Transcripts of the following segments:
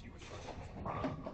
She was short.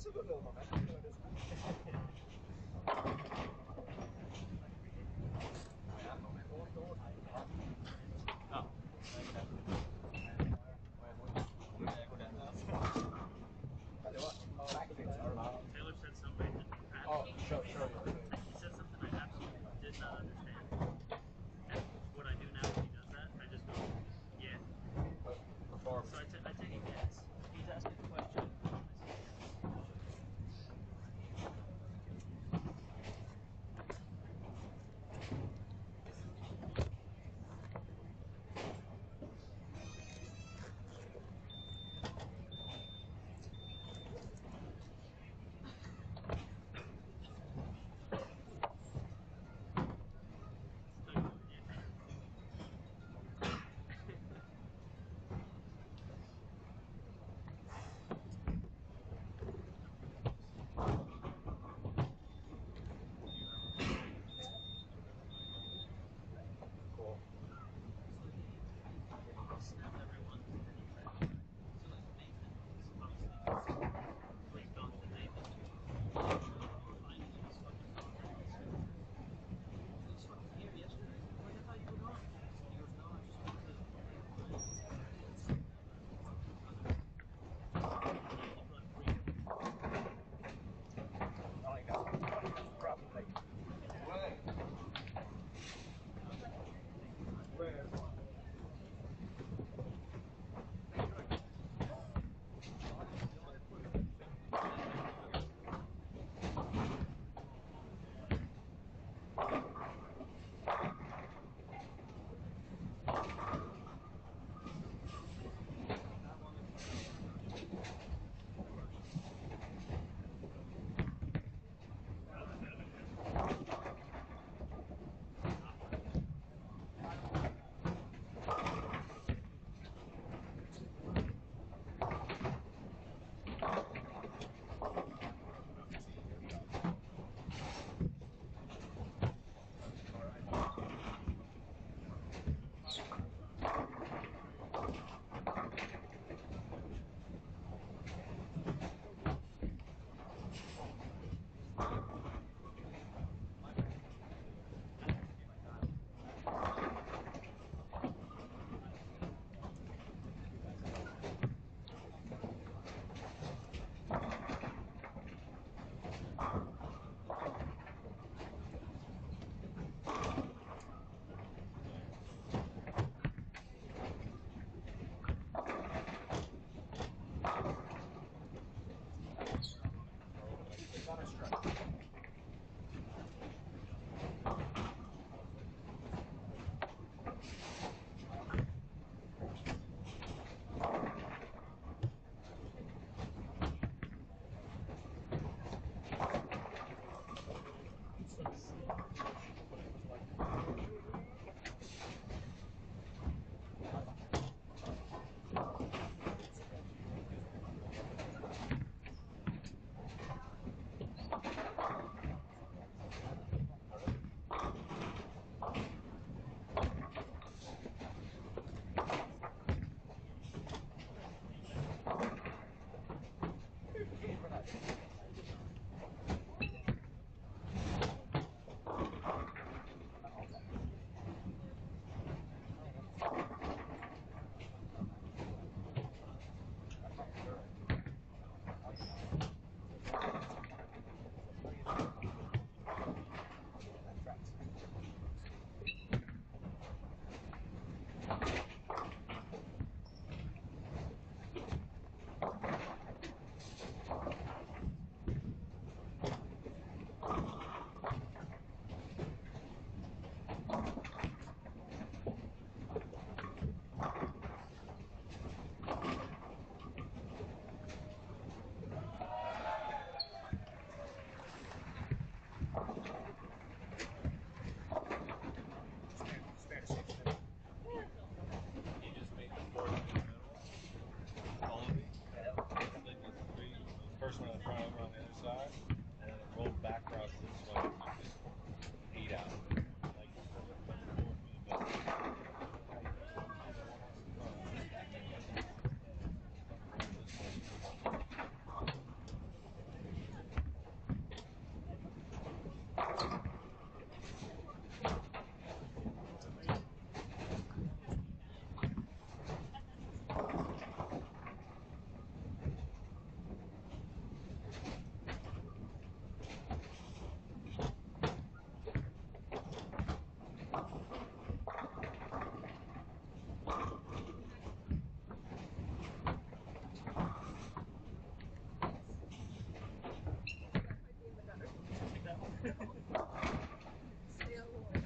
a good little momentum to it, isn't it? Taylor said something. Sure. He said something I absolutely did not understand. And what I do now when he does that, I just go, yeah. So I take a guess. He's asking a question. First one in the front over on the other side, and then it rolled back across this way and just ate out. Like, Stay alive.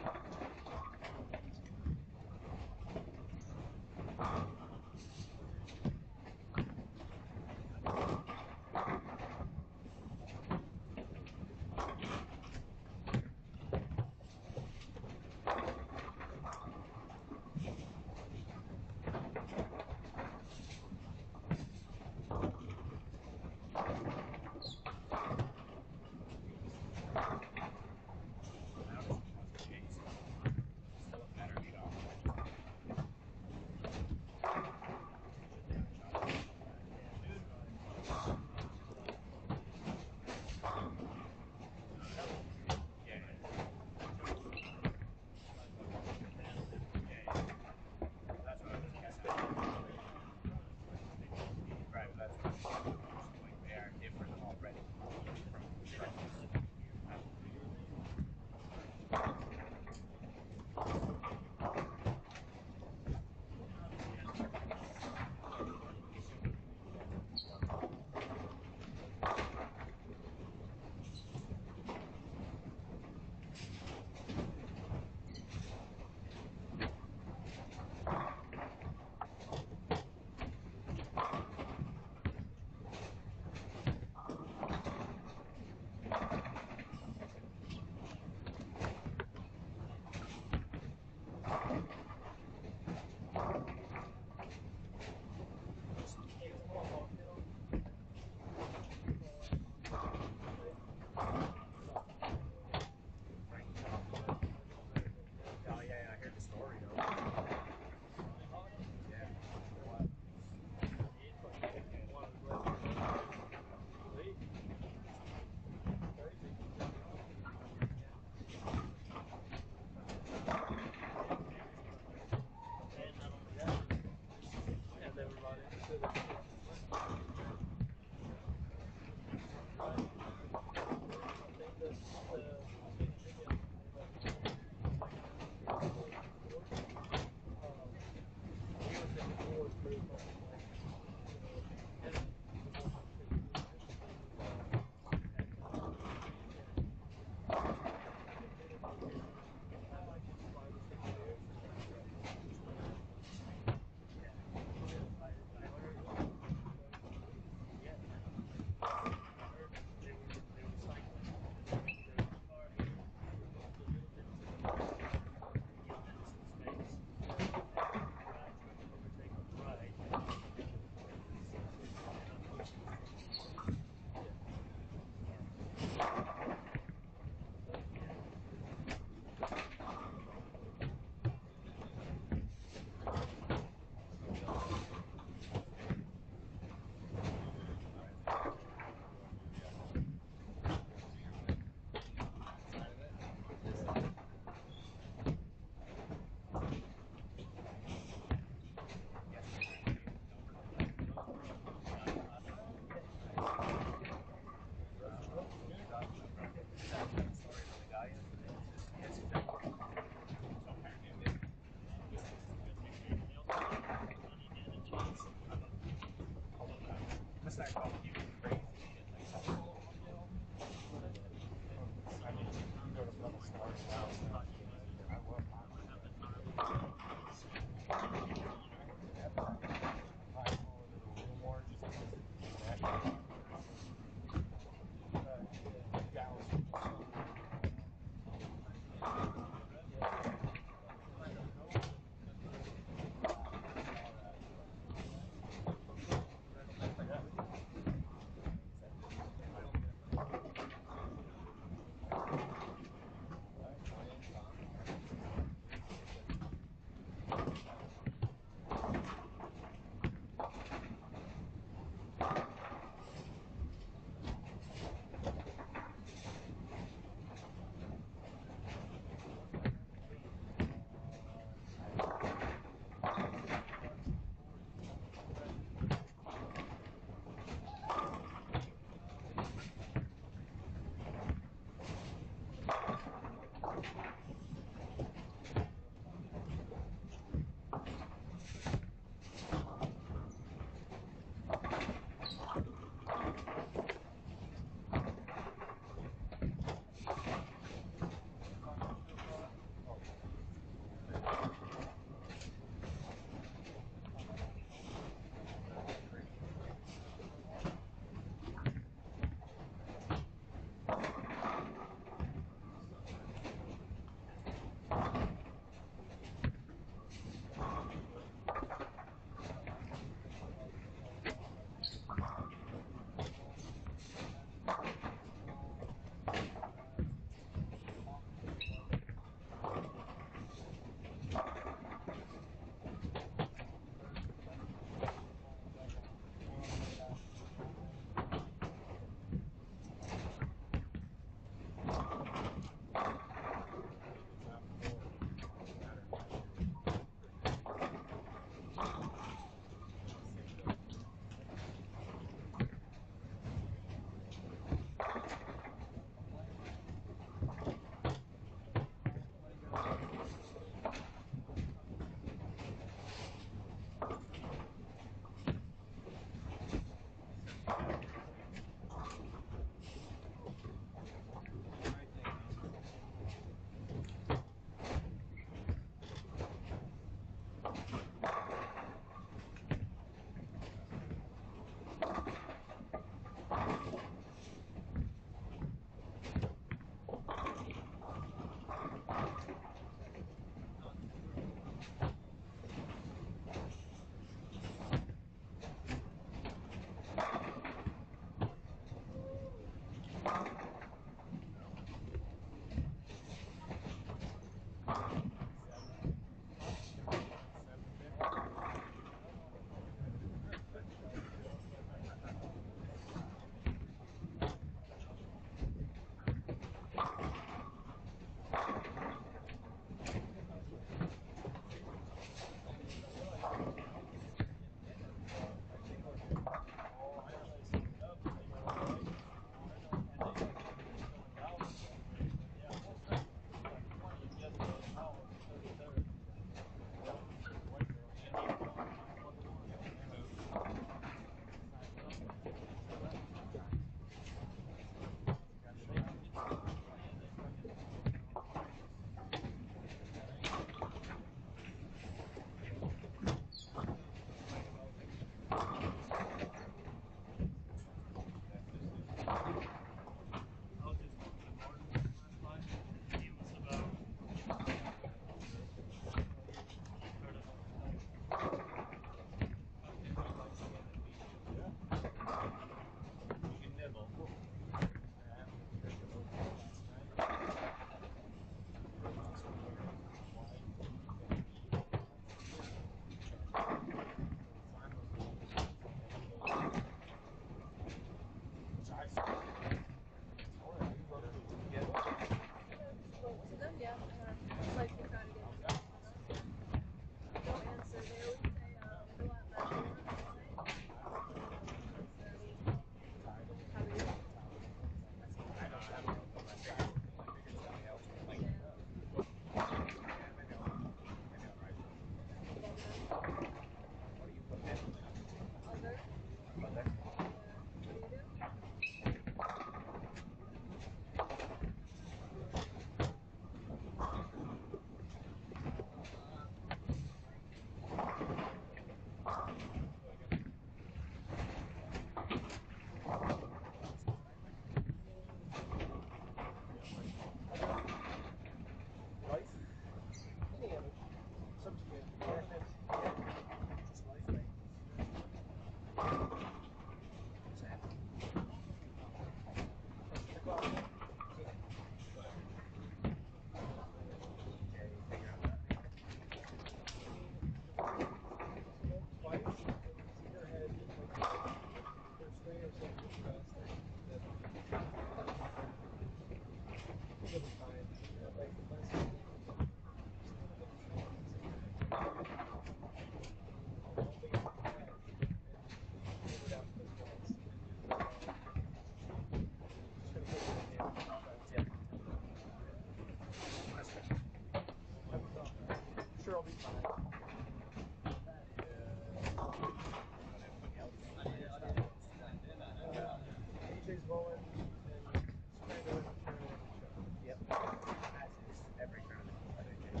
rolling and scrambling and turning and shoving. Yep. As is every tournament other than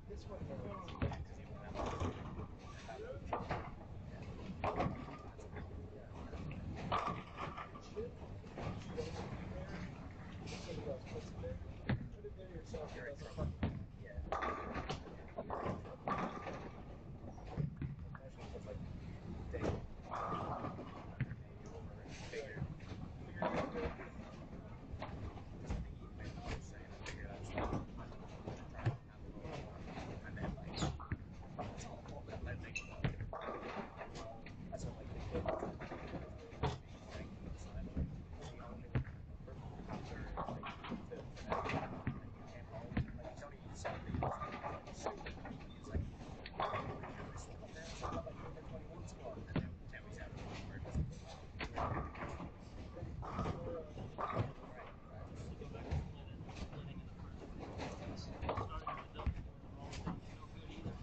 This one rolls. yeah, because you won't have to Chip, throw it in there. Somebody else puts it there. Put it there yourself. You're in It doesn't trouble. fucking Yeah. Especially because like they you over and figured. Because I think he even was saying I figured out something. I'm trying to have a little more. I meant like that's all that I think about. I said like the kid that's like being ranked in the Simo. The only counter like to that like you can't hold. Like he's only 70 or something. He's like this one there, so I'm like number 21 squad. And now he's out of the word. Right. Go back to splitting in the first place. Starting with the W doing the wrong thing is no good either.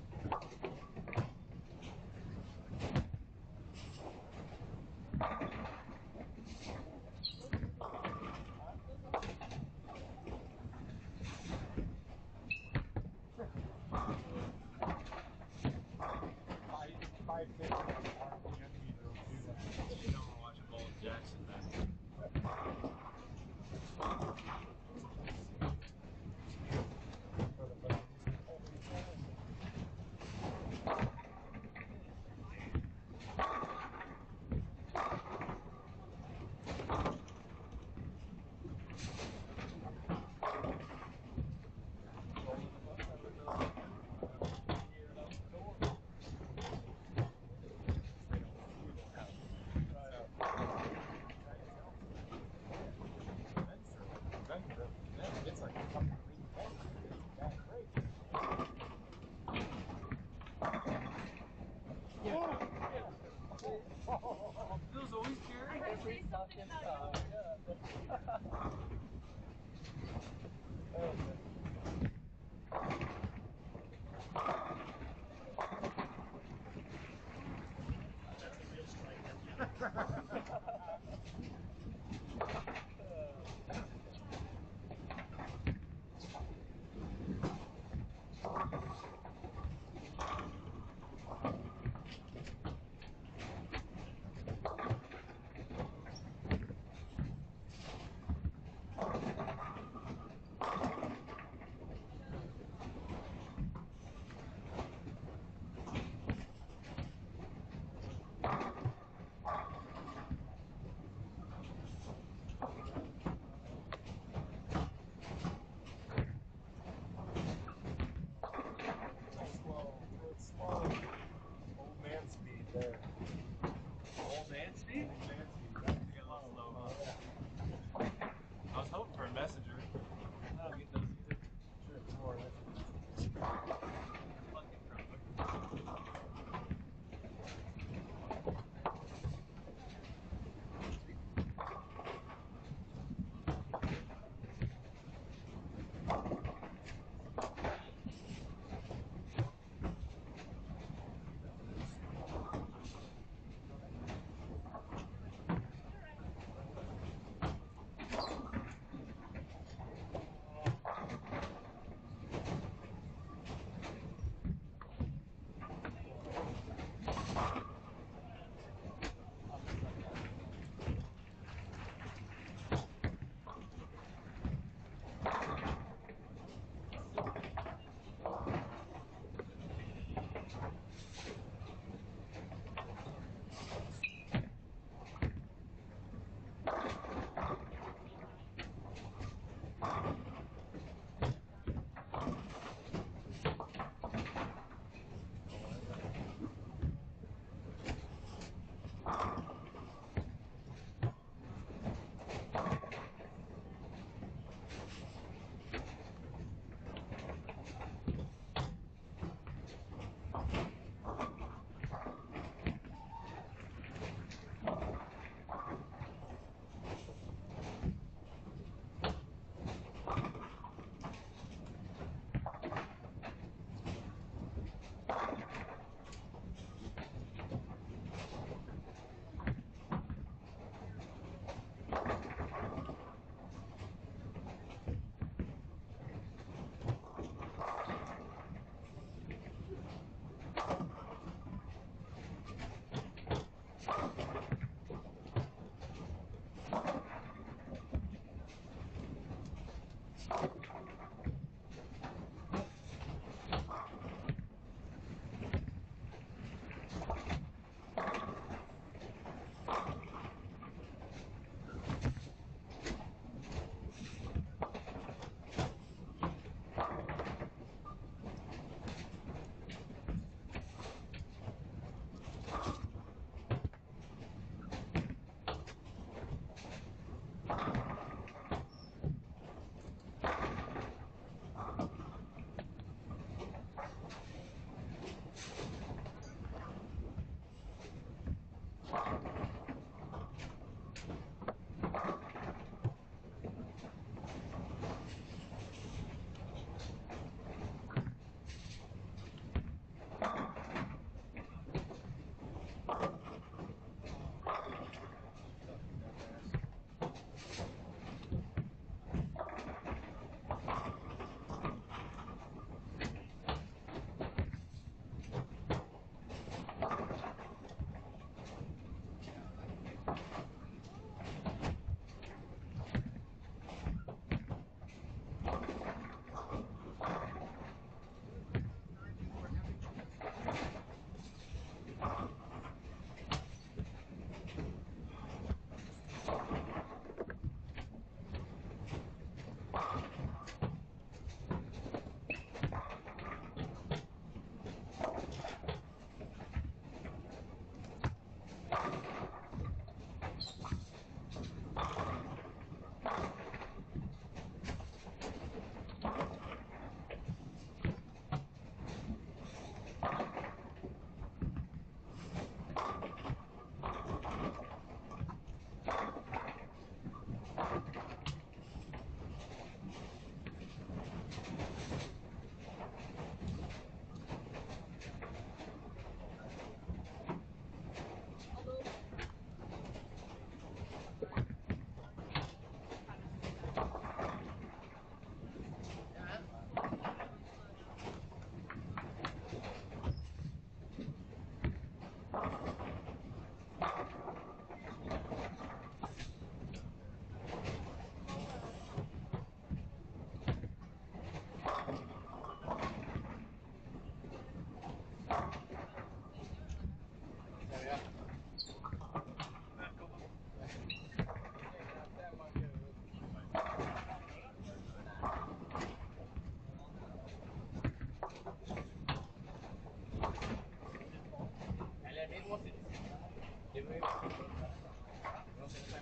Five fifty on the RPM will do that. You don't watch a ball of Jackson back. For the budget. Every time. Rolling the bus out of the gear it out the door. They don't want you to have. It's like fucking green light. It's that great. Feels always scary. I say something about That's a real strike.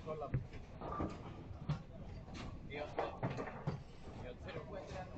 con la música. Io se lo encuentran.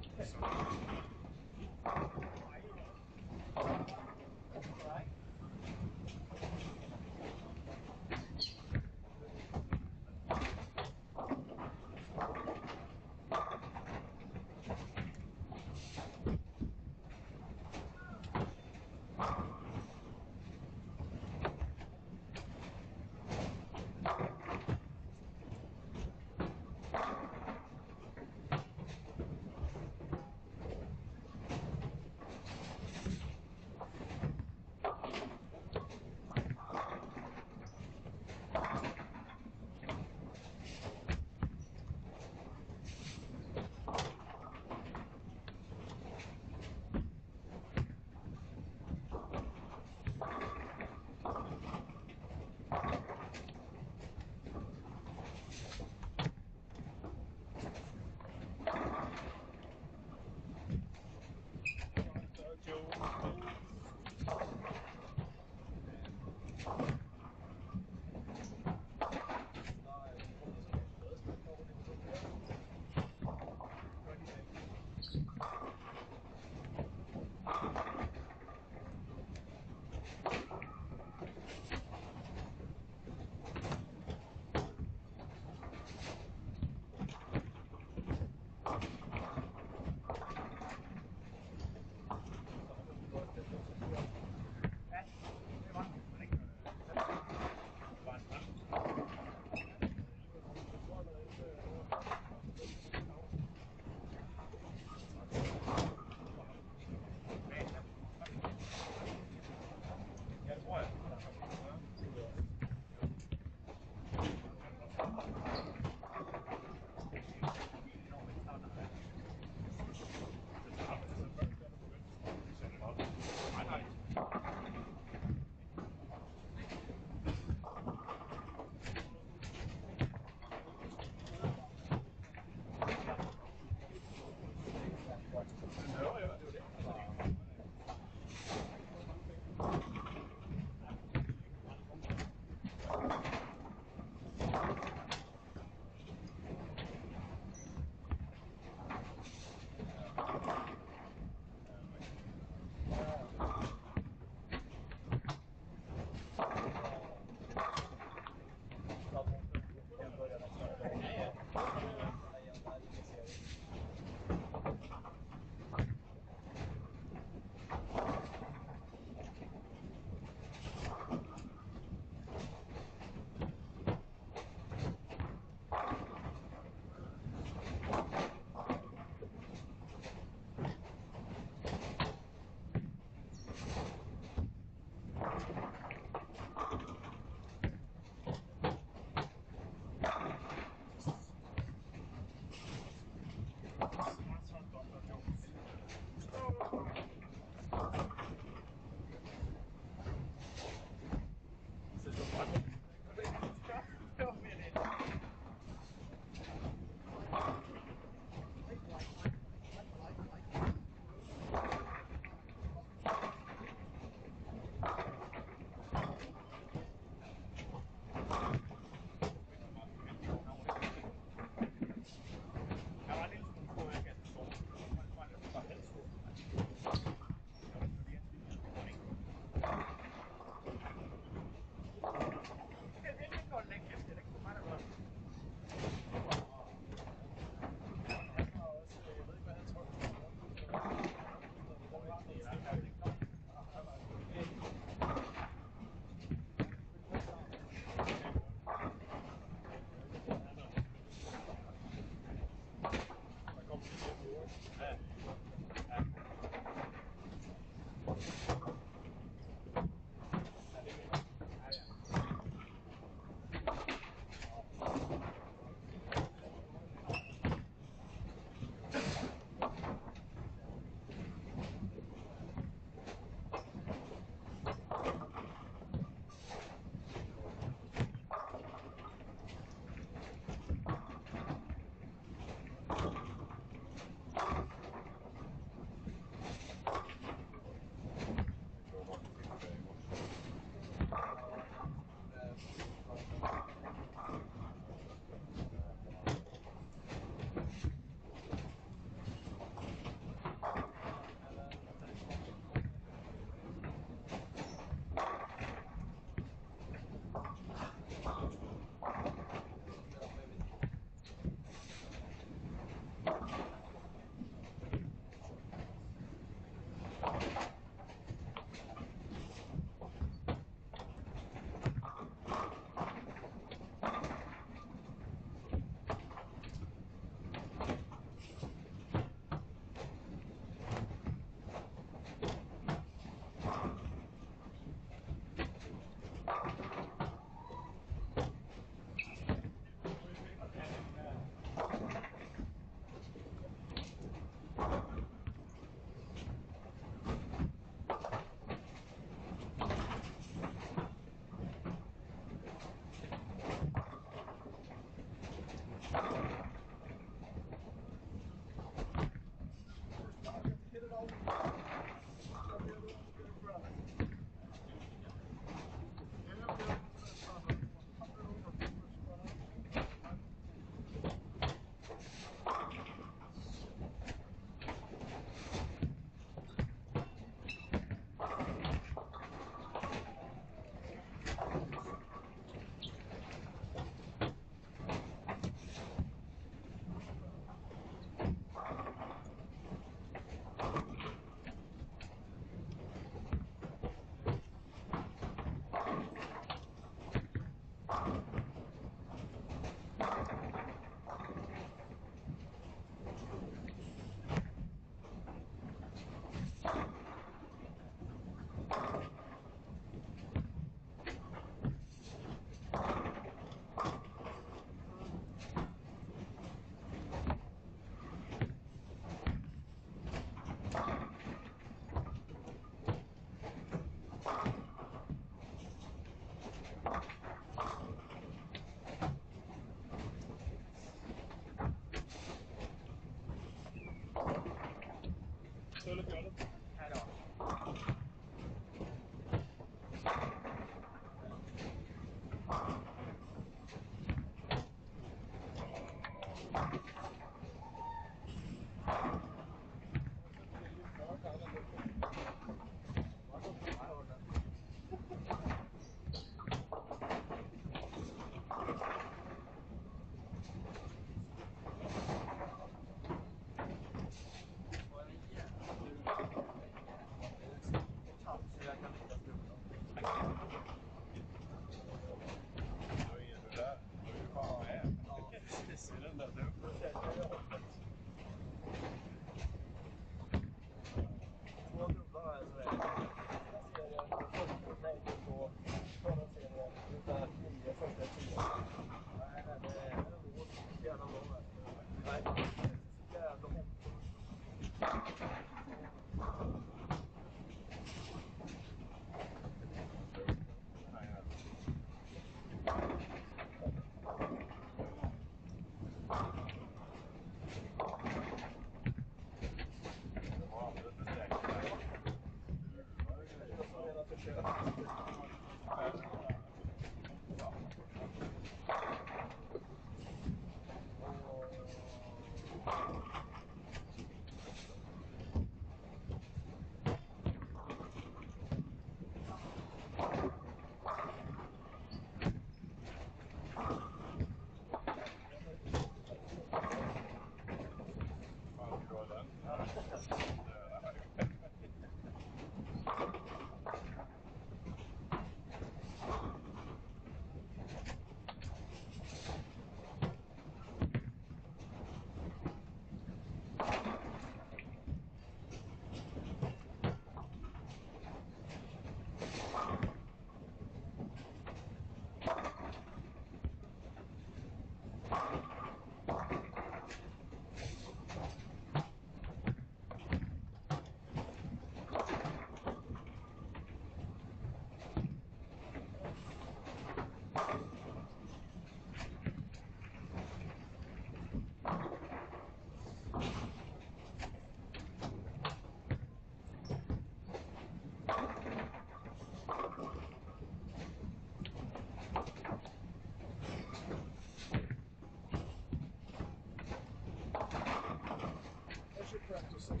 Practice session,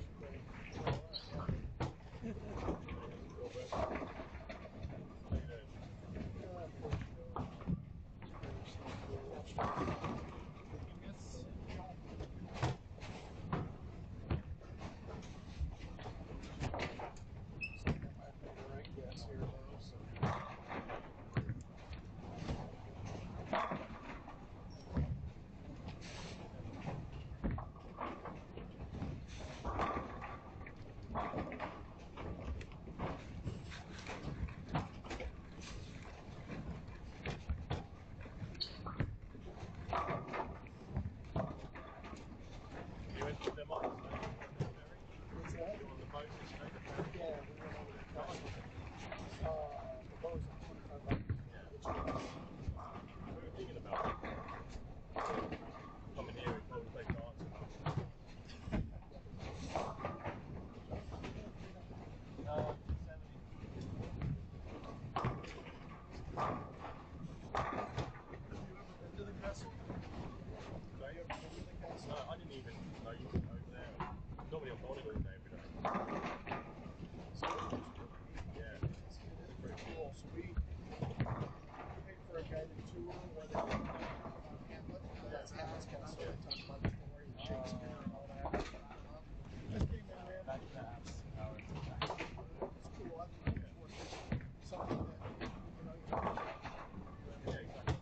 I didn't even know you were over there. Normally I'm boarding all day every day. Yeah. pretty cool. So we paid for a guided tour where they did Hamlet. That's Hamlet's castle I talked about before, and Shakespeare and all that. Just came in, man. Back to the apps. It's cool. I think it's worth it. Something that Yeah, exactly.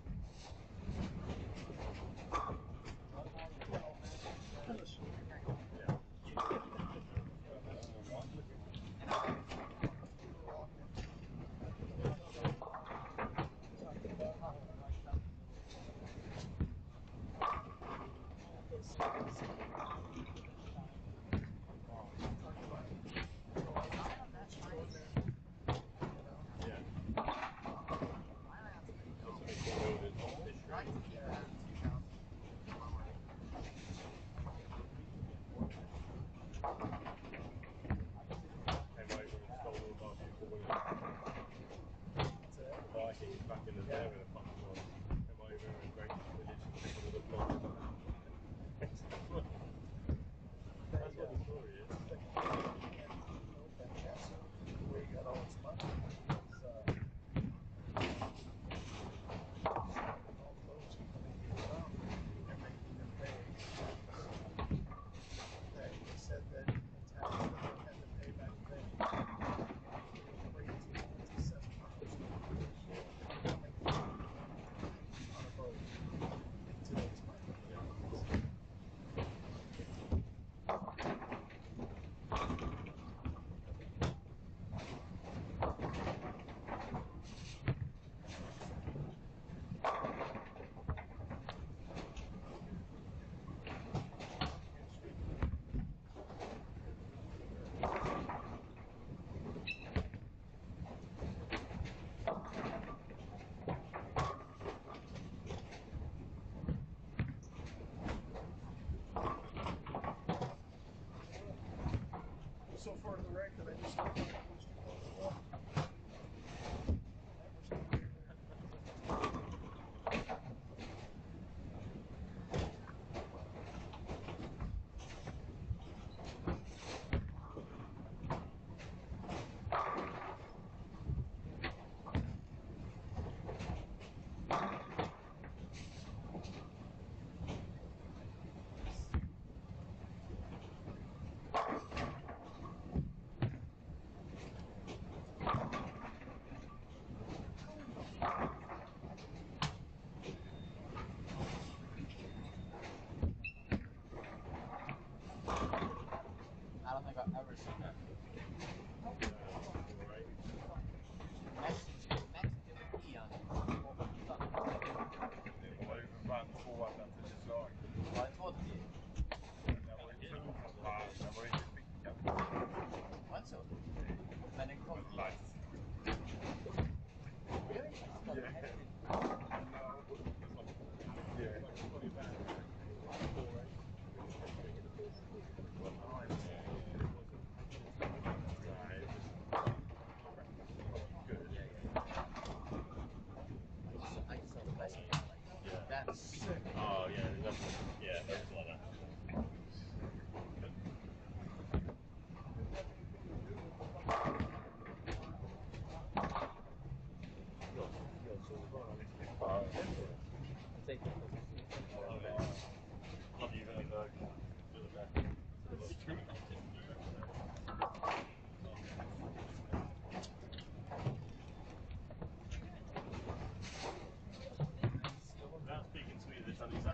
Love how you all match. Yeah. in the rank and they just start playing push to close the wall. Never stop doing that. I don't think I've ever seen that. Mexican with E on it. Det var ju för fan två till slag. Var det 2 till 10? Det var ju 2 från pass. Det var inte skickad. Var det så? Men den kom. Really? I just saw the best one. Like, that's sick. Oh yeah, there's a lot of. Not even Now speaking Swedish on his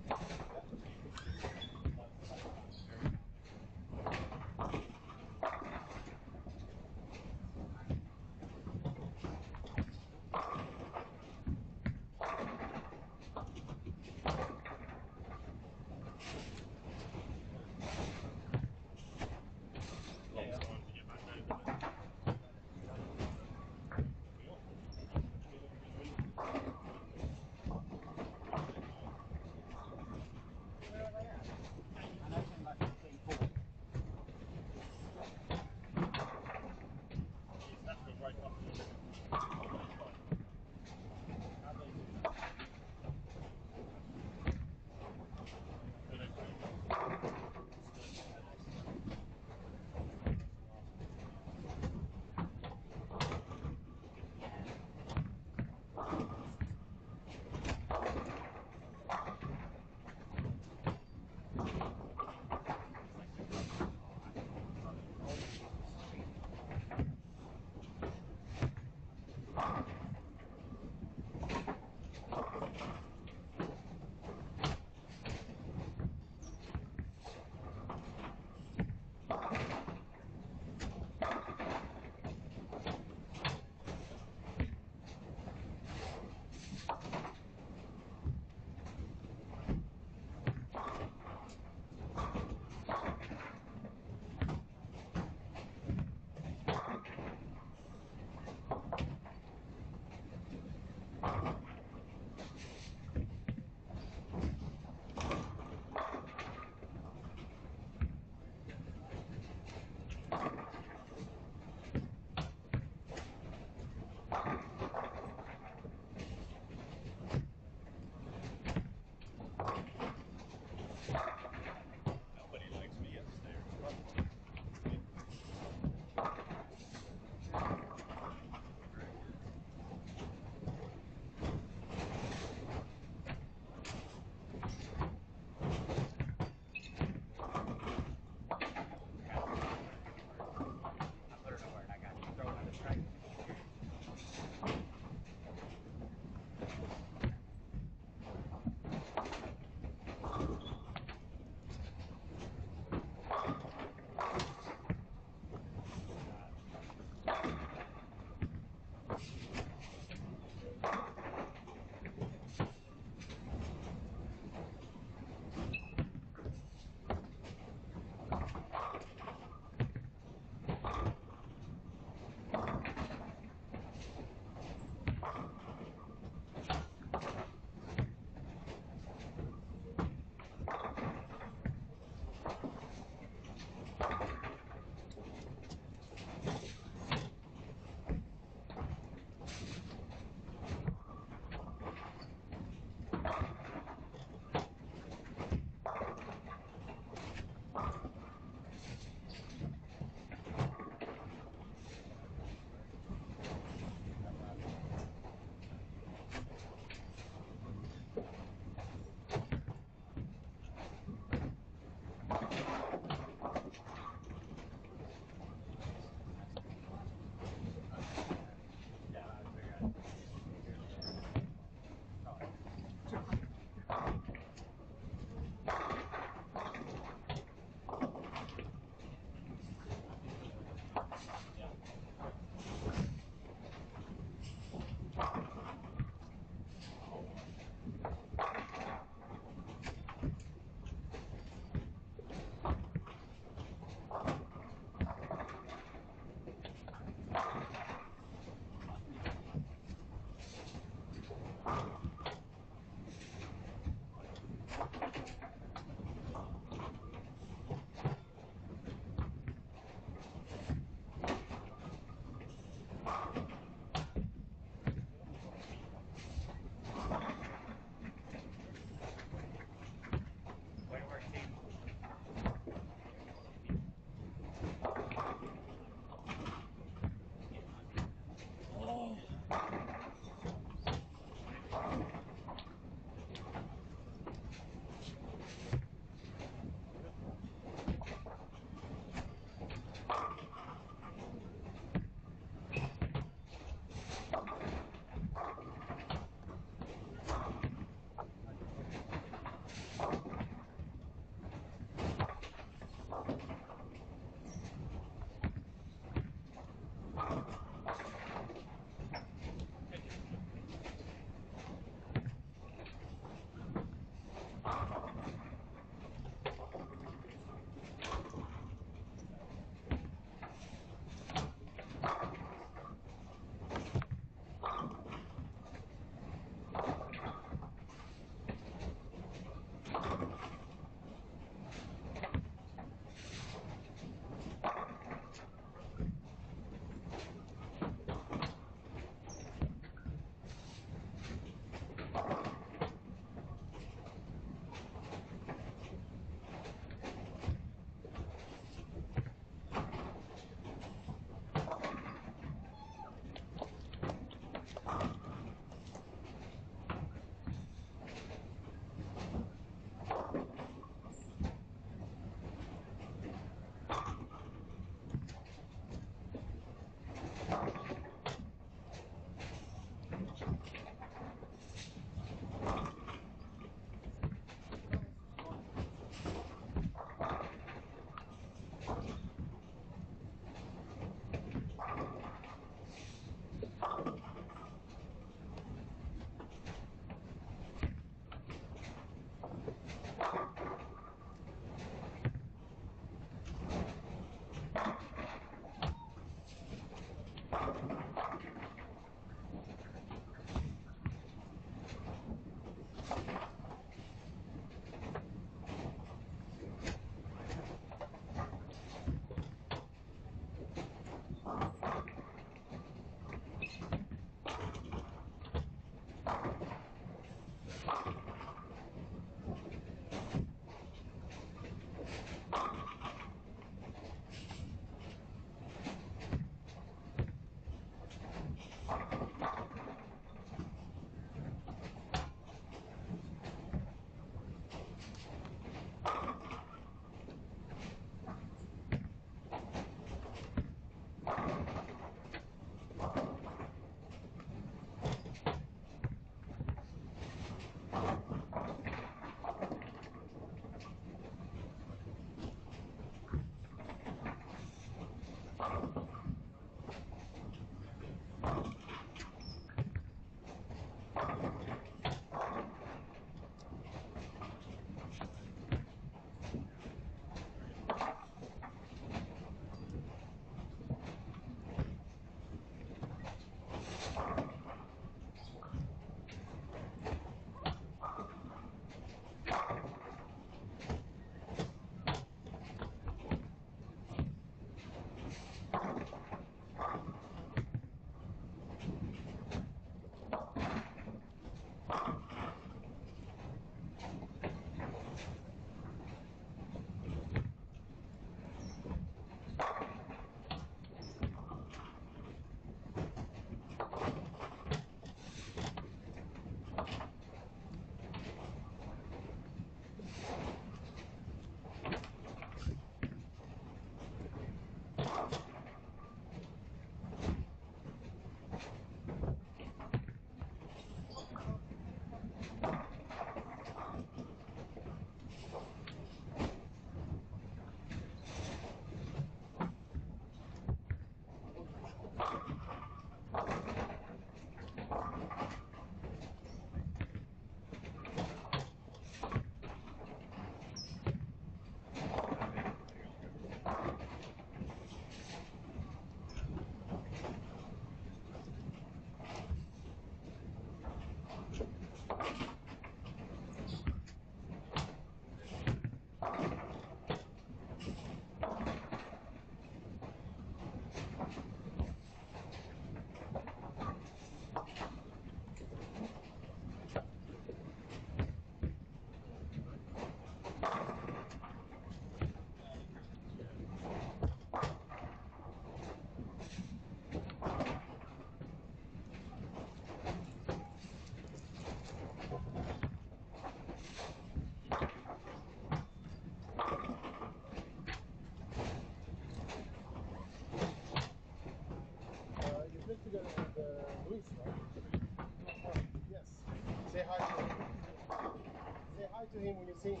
when you see him.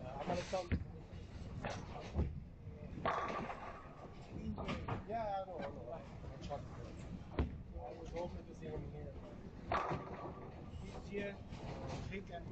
I gotta tell him. Yeah, I know. I trust him. I was hoping to see him here. He's here. Tacket.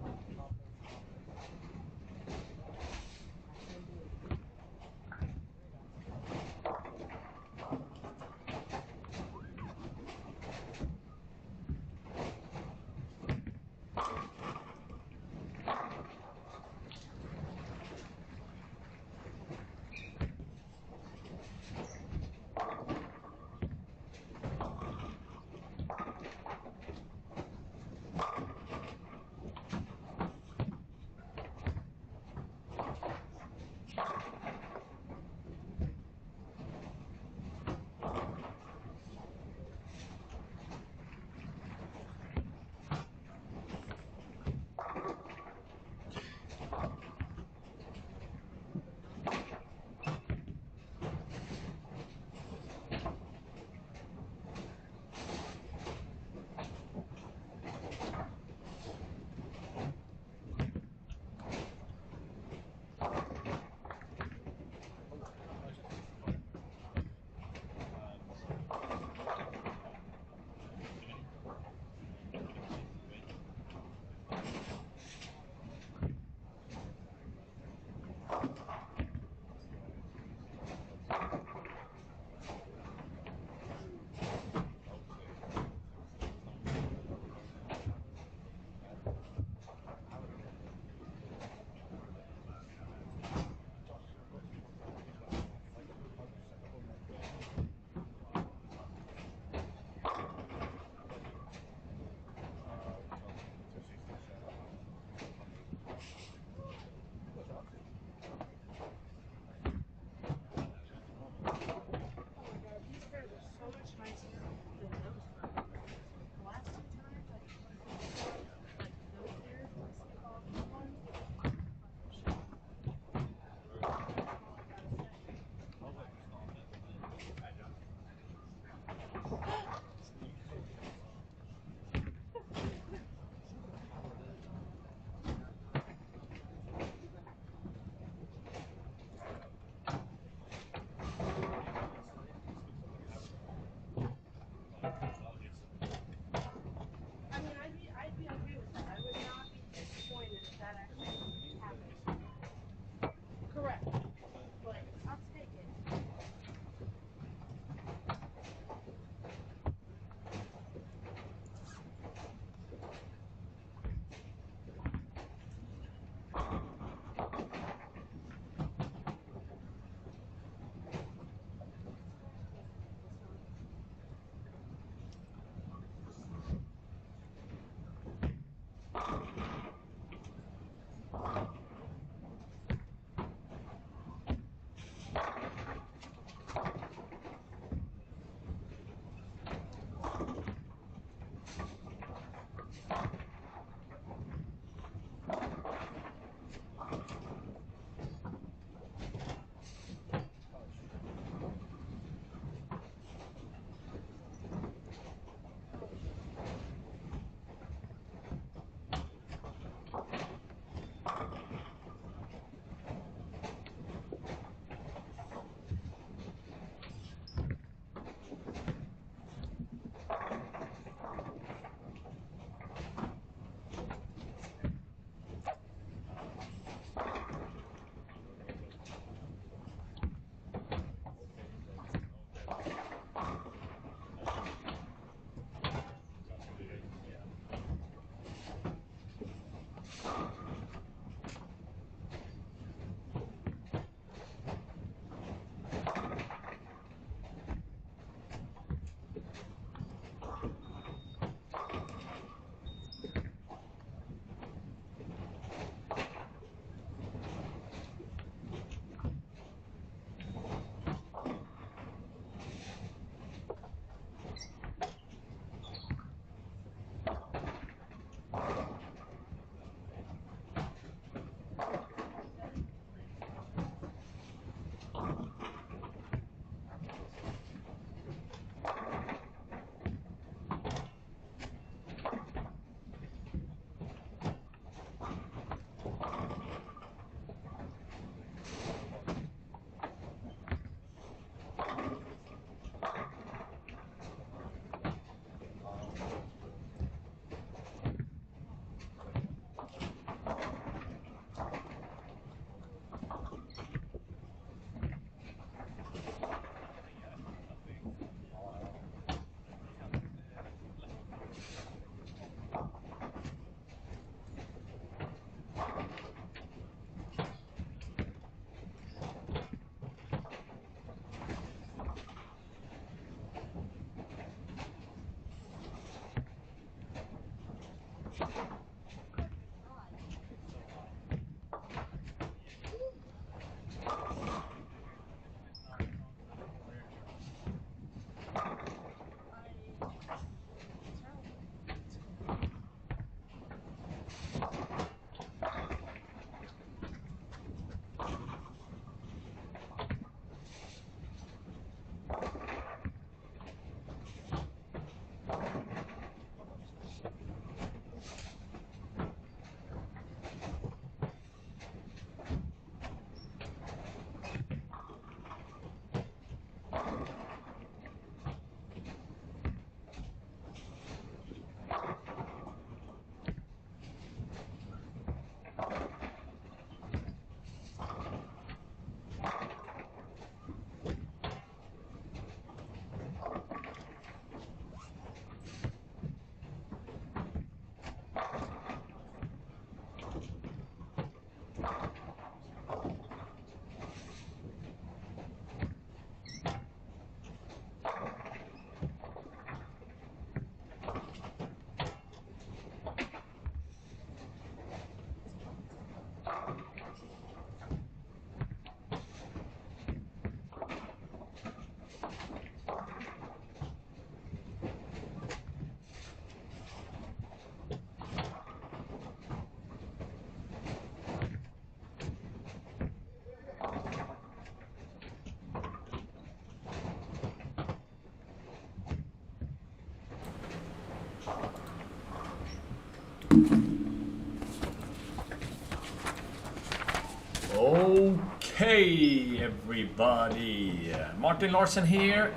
Okay, everybody. Martin Larsen here,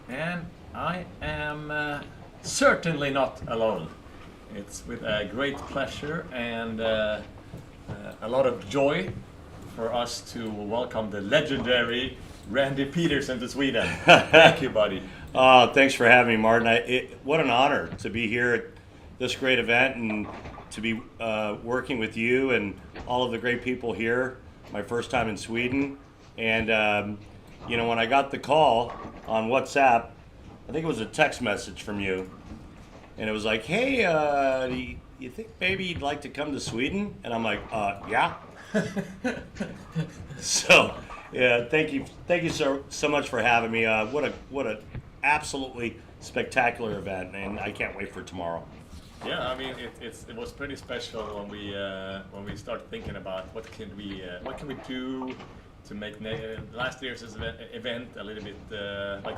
and I am certainly not alone. It's with a great pleasure and a lot of joy for us to welcome the legendary Randy Peterson to Sweden. Thank you, buddy. Thanks for having me, Martin. What an honor to be here at this great event and to be working with you and all of the great people here. My first time in Sweden. And, when I got the call on WhatsApp, I think it was a text message from you. And it was like, hey, do you think maybe you'd like to come to Sweden? And I'm like, yeah. So, yeah, thank you so much for having me. What a absolutely spectacular event, and I can't wait for tomorrow. Yeah, I mean it was pretty special when we started thinking about what can we do to make last year's event a little bit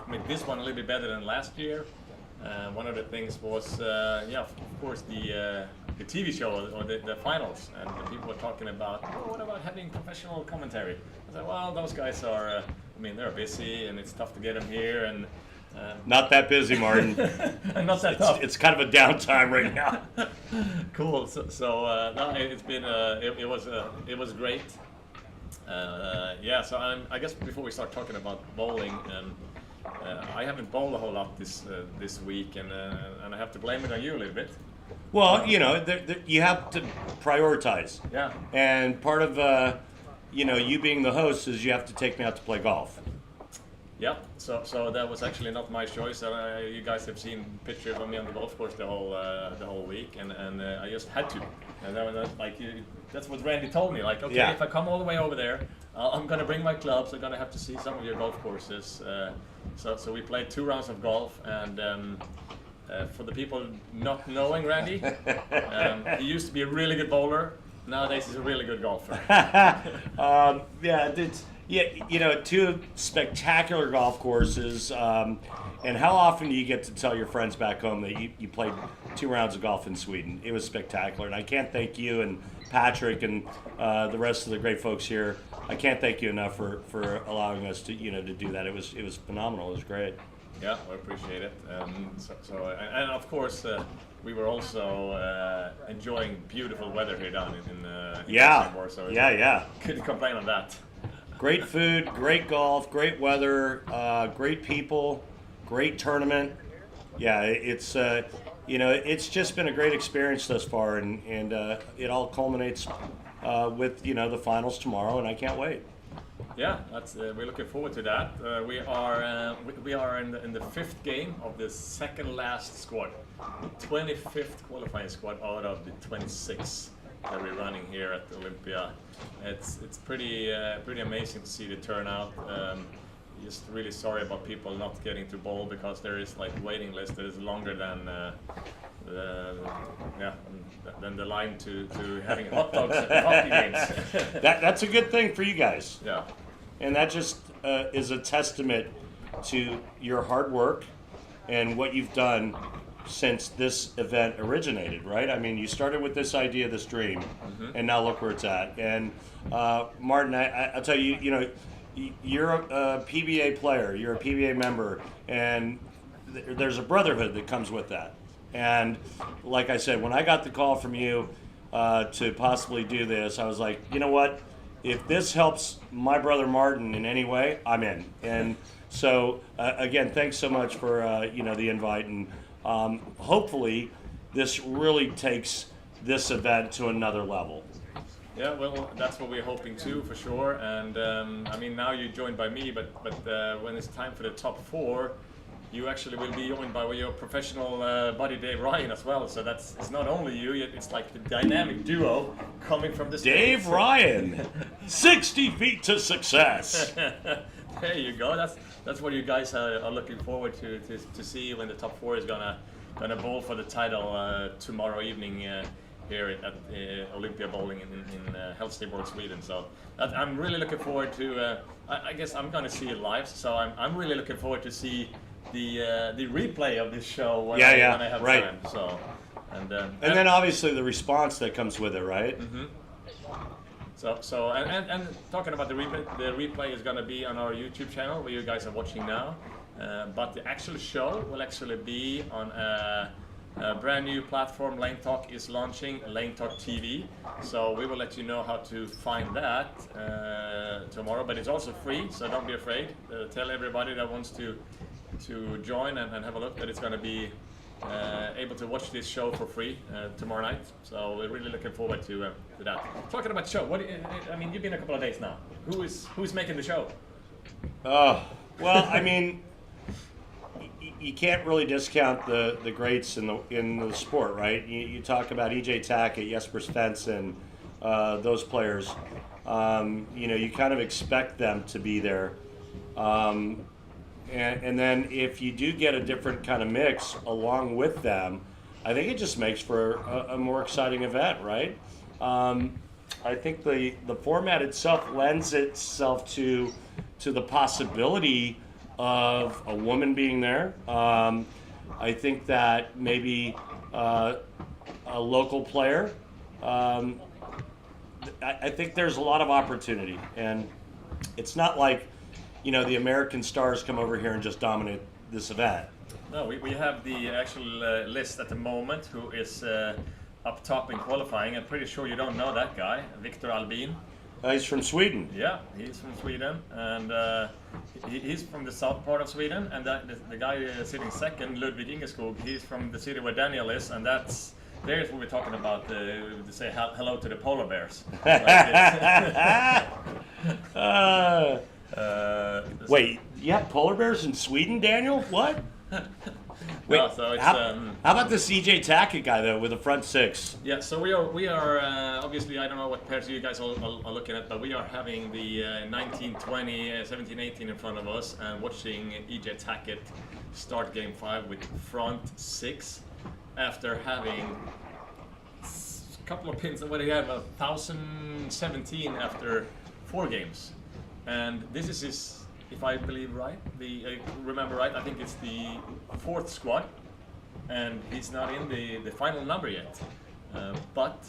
make this one a little bit better than last year. One of the things was of course the TV show or the finals, and the people were talking about, what about having professional commentary? I said, well, those guys are they're busy and it's tough to get them here, and not that busy, Martin. Not that tough. It's kind of a downtime right now. Cool. So no, it's been it was great. So I guess before we start talking about bowling, I haven't bowled a whole lot this week, and I have to blame it on you a little bit. Well, you have to prioritize. Yeah. And part of you being the host is you have to take me out to play golf. Yeah, so that was actually not my choice. You guys have seen pictures of me on the golf course the whole week, and I just had to. And that's what Randy told me. Like, okay, yeah. If I come all the way over there, I'm gonna bring my clubs. I'm gonna have to see some of your golf courses. So we played 2 rounds of golf, and for the people not knowing Randy, he used to be a really good bowler. Nowadays, he's a really good golfer. Yeah, 2 spectacular golf courses. And how often do you get to tell your friends back home that you played 2 rounds of golf in Sweden? It was spectacular. And I can't thank you and Patrick and the rest of the great folks here. I can't thank you enough for allowing us to do that. It was phenomenal. It was great. Yeah, I appreciate it. And of course, we were also enjoying beautiful weather here down in Singapore. So couldn't complain on that. Great food, great golf, great weather, great people, great tournament. Yeah, it's it's just been a great experience thus far, and it all culminates with the finals tomorrow, and I can't wait. Yeah, we're looking forward to that. We are in the 5th game of the second last squad, 25th qualifying squad out of the 26 that we're running here at Olympia. It's pretty amazing to see the turnout. Just really sorry about people not getting to bowl, because there is waiting list that is longer than the line to having hot dogs at the hockey games. That's a good thing for you guys. Yeah. And that just is a testament to your hard work and what you've done since this event originated, right? I mean, you started with this idea, this dream, and now look where it's at. And Martin, I'll tell you, you're a PBA player, you're a PBA member, and there's a brotherhood that comes with that. And like I said, when I got the call from you to possibly do this, I was like, you know what? If this helps my brother Martin in any way, I'm in. And so, again, thanks so much for the invite, and hopefully this really takes this event to another level. Yeah, well, that's what we're hoping too, for sure. And now you're joined by me, but when it's time for the top 4, you actually will be joined by your professional buddy Dave Ryan as well. So it's not only you; it's like the dynamic duo coming from the Dave States. Ryan, 60 feet to success. There you go. That's what you guys are looking forward to see when the top 4 is gonna bowl for the title tomorrow evening here at Olympia Bowling in Helsingborg, Sweden. So I'm really looking forward to. I guess I'm gonna see it live. So I'm really looking forward to see the replay of this show when I have time. So and then obviously the response that comes with it, right? So and talking about the replay is going to be on our YouTube channel where you guys are watching now. But the actual show will actually be on a brand new platform Lane Talk is launching, Lane Talk TV. So we will let you know how to find that tomorrow. But it's also free, so don't be afraid. Tell everybody that wants to join and have a look that it's going to be able to watch this show for free tomorrow night. So we're really looking forward to that. Talking about show, I mean, you've been a couple of days now. Who's making the show? Well, I mean, you can't really discount the greats in the sport, right? You talk about EJ Tacket, Jesper Svensson, those players. You kind of expect them to be there. And then if you do get a different kind of mix along with them, I think it just makes for a more exciting event, right? I think the format itself lends itself to the possibility of a woman being there. I think that maybe a local player. I think there's a lot of opportunity, and it's not like the American stars come over here and just dominate this event. No, we have the actual list at the moment who is up top in qualifying. I'm pretty sure you don't know that guy, Victor Albin. He's from Sweden. Yeah, he's from Sweden, and he's from the south part of Sweden. And the guy sitting second, Ludwig Ingeskog, he's from the city where Daniel is, and there's what we're talking about, to say hello to the polar bears. Wait, you have polar bears in Sweden, Daniel? What? Wait, no, so it's, how about this EJ Tacket guy though with the front six? Yeah, so we are obviously, I don't know what pairs you guys are looking at, but we are having the 1920, 1718 in front of us and watching EJ Tacket start game 5 with front 6 after having a couple of pins. What do you have? 1017 after 4 games. And this is his, if I believe right, remember right, I think it's the 4th squad, and he's not in the final number yet. But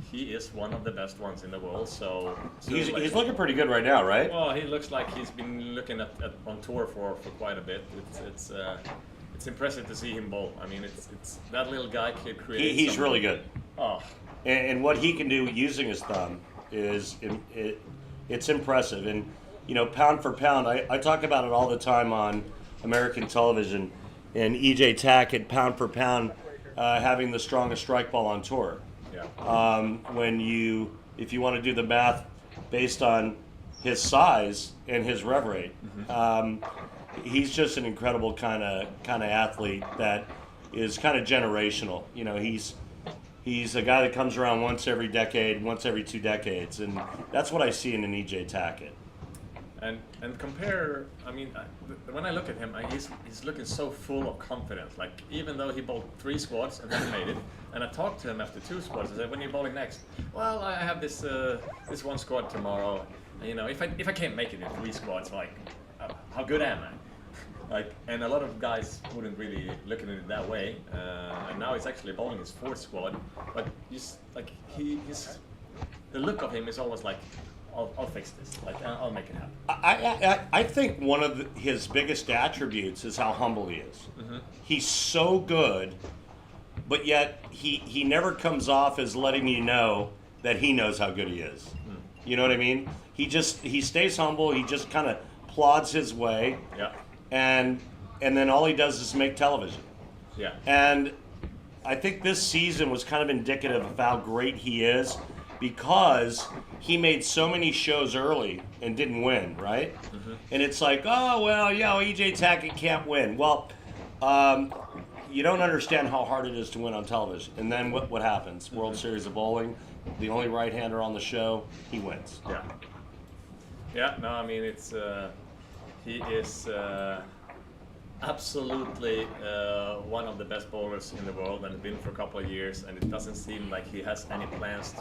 he is one of the best ones in the world. So he's looking pretty good right now, right? Well, he looks like he's been looking at on tour for quite a bit. It's impressive to see him bowl. I mean, it's that little guy can create. He's really good. Oh, and what he can do using his thumb is it's impressive. And pound for pound, I talk about it all the time on American television. And EJ Tacket, pound for pound, having the strongest strike ball on tour. yeah. If you want to do the math based on his size and his rev rate, he's just an incredible kind of athlete that is kind of generational. He's a guy that comes around once every decade, once every 2 decades, and that's what I see in an EJ Tacket. And compare, I mean, when I look at him, he's looking so full of confidence. Like, even though he bowled 3 squads and then made it, and I talked to him after 2 squads. I said, "When are you bowling next?" "Well, I have this 1 squad tomorrow. If I can't make it in 3 squads, like, how good am I?" And a lot of guys wouldn't really look at it that way. And now he's actually bowling his 4th squad, but the look of him is always like, I'll fix this. Like, I'll make it happen. I think one of his biggest attributes is how humble he is. Mm-hmm. He's so good, but yet he never comes off as letting you know that he knows how good he is. Mm. You know what I mean? He stays humble. He just kind of plods his way. Yeah. And then all he does is make television. Yeah. And I think this season was kind of indicative of how great he is, because he made so many shows early and didn't win, right? Mm-hmm. And it's like, oh, well, EJ Tacket can't win. Well, you don't understand how hard it is to win on television. And then what happens? Mm-hmm. World Series of Bowling, the only right-hander on the show, he wins. Yeah. Yeah, no, I mean, he is absolutely one of the best bowlers in the world, and has been for a couple of years, and it doesn't seem like he has any plans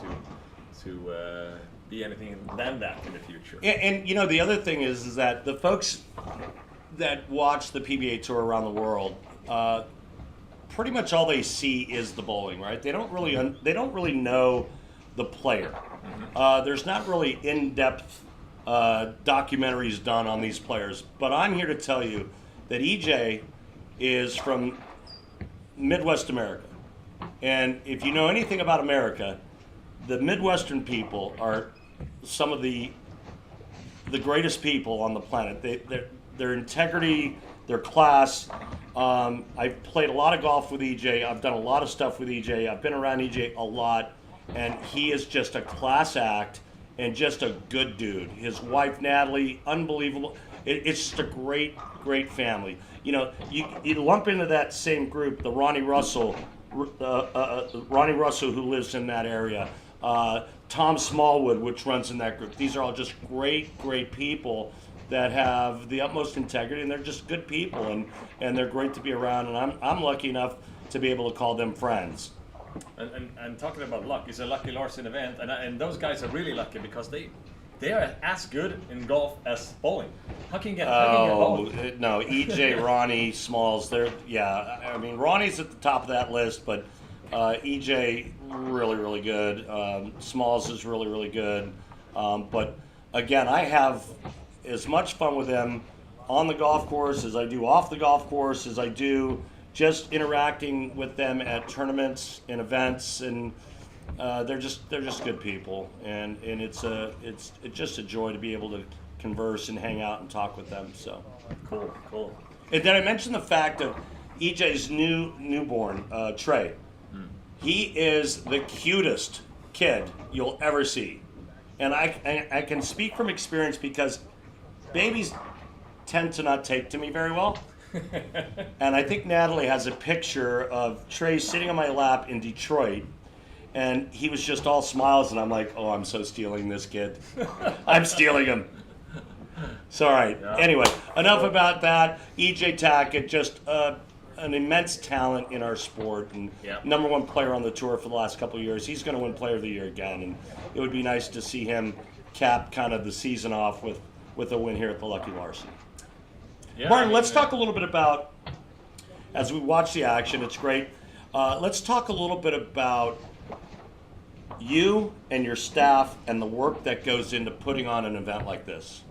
to be anything than that in the future. And the other thing is that the folks that watch the PBA Tour around the world, pretty much all they see is the bowling, right? They don't really know the player. Mm-hmm. there's not really in-depth documentaries done on these players, but I'm here to tell you that EJ is from Midwest America. And if you know anything about America, the Midwestern people are some of the greatest people on the planet. Their integrity, their class. I've played a lot of golf with EJ. I've done a lot of stuff with EJ. I've been around EJ a lot, and he is just a class act and just a good dude. His wife Natalie, unbelievable. It's just a great, great family. You know, you lump into that same group the Ronnie Russell who lives in that area, Tom Smallwood, which runs in that group. These are all just great, great people that have the utmost integrity, and they're just good people, and they're great to be around. And I'm lucky enough to be able to call them friends. And talking about luck, it's a Lucky Larsen event, and those guys are really lucky because they are as good in golf as bowling. How can you get both? No, EJ, Ronnie, Smalls, I mean, Ronnie's at the top of that list, but EJ, really, really good. Smalls is really, really good. But again, I have as much fun with them on the golf course as I do off the golf course, as I do just interacting with them at tournaments and events, and they're just good people, and it's just a joy to be able to converse and hang out and talk with them. So cool. And then I mentioned the fact of EJ's newborn Trey. He is the cutest kid you'll ever see, and I can speak from experience because babies tend to not take to me very well. And I think Natalie has a picture of Trey sitting on my lap in Detroit, and he was just all smiles, and I'm like, oh, I'm so stealing this kid. I'm stealing him. It's all right. Yeah. Anyway, enough about that. EJ Tacket, just an immense talent in our sport, and number one player on the tour for the last couple of years. He's going to win Player of the Year again, and it would be nice to see him cap kind of the season off with a win here at the Lucky Larsen. Yeah, Martin, let's talk a little bit about, as we watch the action, it's great. Let's talk a little bit about you and your staff and the work that goes into putting on an event like this.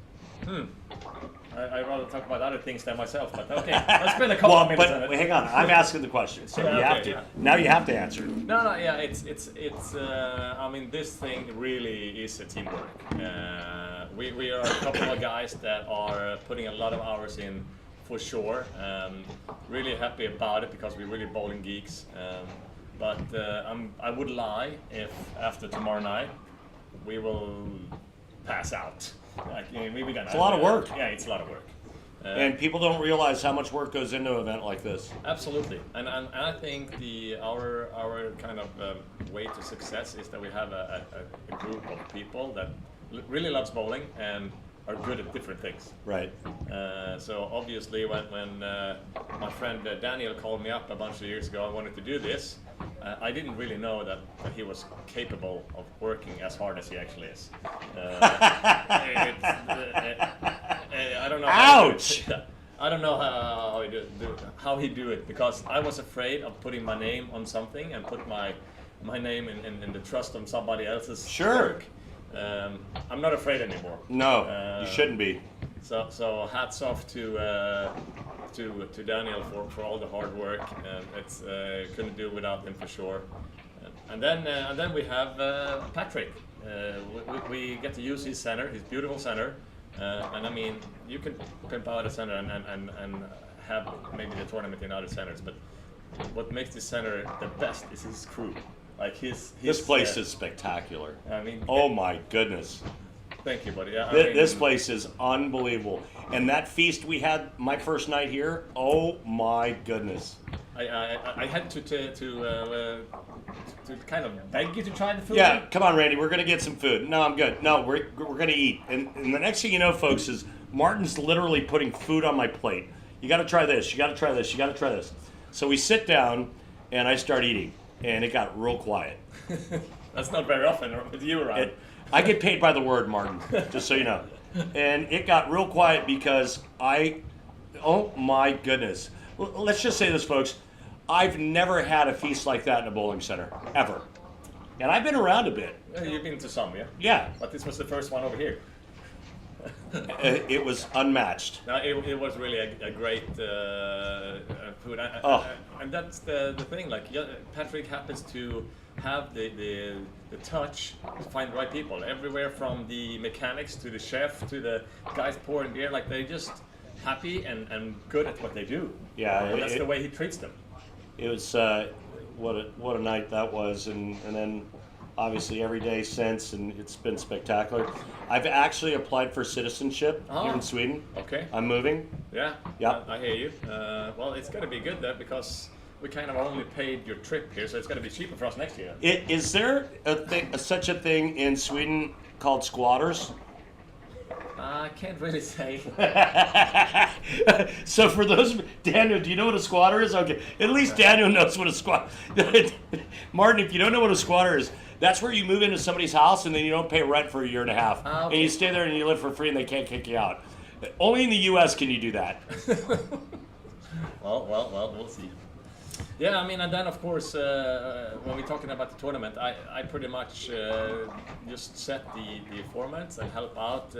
I'd rather talk about other things than myself, but okay. Let's spend a couple of minutes on it. Hang on, I'm asking the question, so you have to. Now you have to answer. No, yeah, it's. I mean, this thing really is a teamwork. We are a couple of guys that are putting a lot of hours in, for sure. Really happy about it because we're really bowling geeks. But I would lie if after tomorrow night we will pass out. It's a lot of work. Yeah, it's a lot of work. And people don't realize how much work goes into an event like this. Absolutely, and I think our kind of way to success is that we have a group of people that really loves bowling and are good at different things. Right. So obviously, when my friend Daniel called me up a bunch of years ago, I wanted to do this. I didn't really know that he was capable of working as hard as he actually is. I don't know. Ouch! I don't know how he do it because I was afraid of putting my name on something and put my name in the trust of somebody else's work. I'm not afraid anymore. No, you shouldn't be. So hats off to Daniel for all the hard work. It's couldn't do without him for sure. And then we have Patrick. We get to use his center, his beautiful center. And I mean, you can pimp out a center and have maybe the tournament in other centers, but what makes this center the best is his crew. Like this place is spectacular. I mean, oh my goodness. Thank you, buddy. This place is unbelievable. And that feast we had my first night here, oh my goodness. I had to kind of beg you to try the food. Yeah, come on, Randy. We're going to get some food. No, I'm good. No, we're going to eat. And the next thing you know, folks, is Martin's literally putting food on my plate. You got to try this. You got to try this. You got to try this. So we sit down, and I start eating. And it got real quiet. That's not very often with you around. I get paid by the word, Martin, just so you know. And it got real quiet because oh my goodness. Let's just say this, folks. I've never had a feast like that in a bowling center, ever. And I've been around a bit. You've been to some, yeah? Yeah. But this was the first one over here. It was unmatched. No, it was really a great food. And that's the thing. Like Patrick happens to have the touch to find the right people everywhere, from the mechanics to the chef to the guys pouring beer. Like they're just happy and good at what they do. Yeah, and that's the way he treats them. It was what a night that was, and then obviously every day since, and it's been spectacular. I've actually applied for citizenship here in Sweden. Okay. I'm moving. Yeah. Yeah. I hear you. Well, it's going to be good though, because we kind of only paid your trip here, so it's going to be cheaper for us next year. Is there such a thing in Sweden called squatters? I can't really say. So for those, Daniel, do you know what a squatter is? Okay, at least Daniel knows what a squatter. Martin, if you don't know what a squatter is, that's where you move into somebody's house and then you don't pay rent for a year and a half, okay. and you stay there and you live for free and they can't kick you out. Only in the U.S. can you do that. Well, we'll see. Yeah, I mean, and then of course, when we're talking about the tournament, I pretty much just set the formats and help out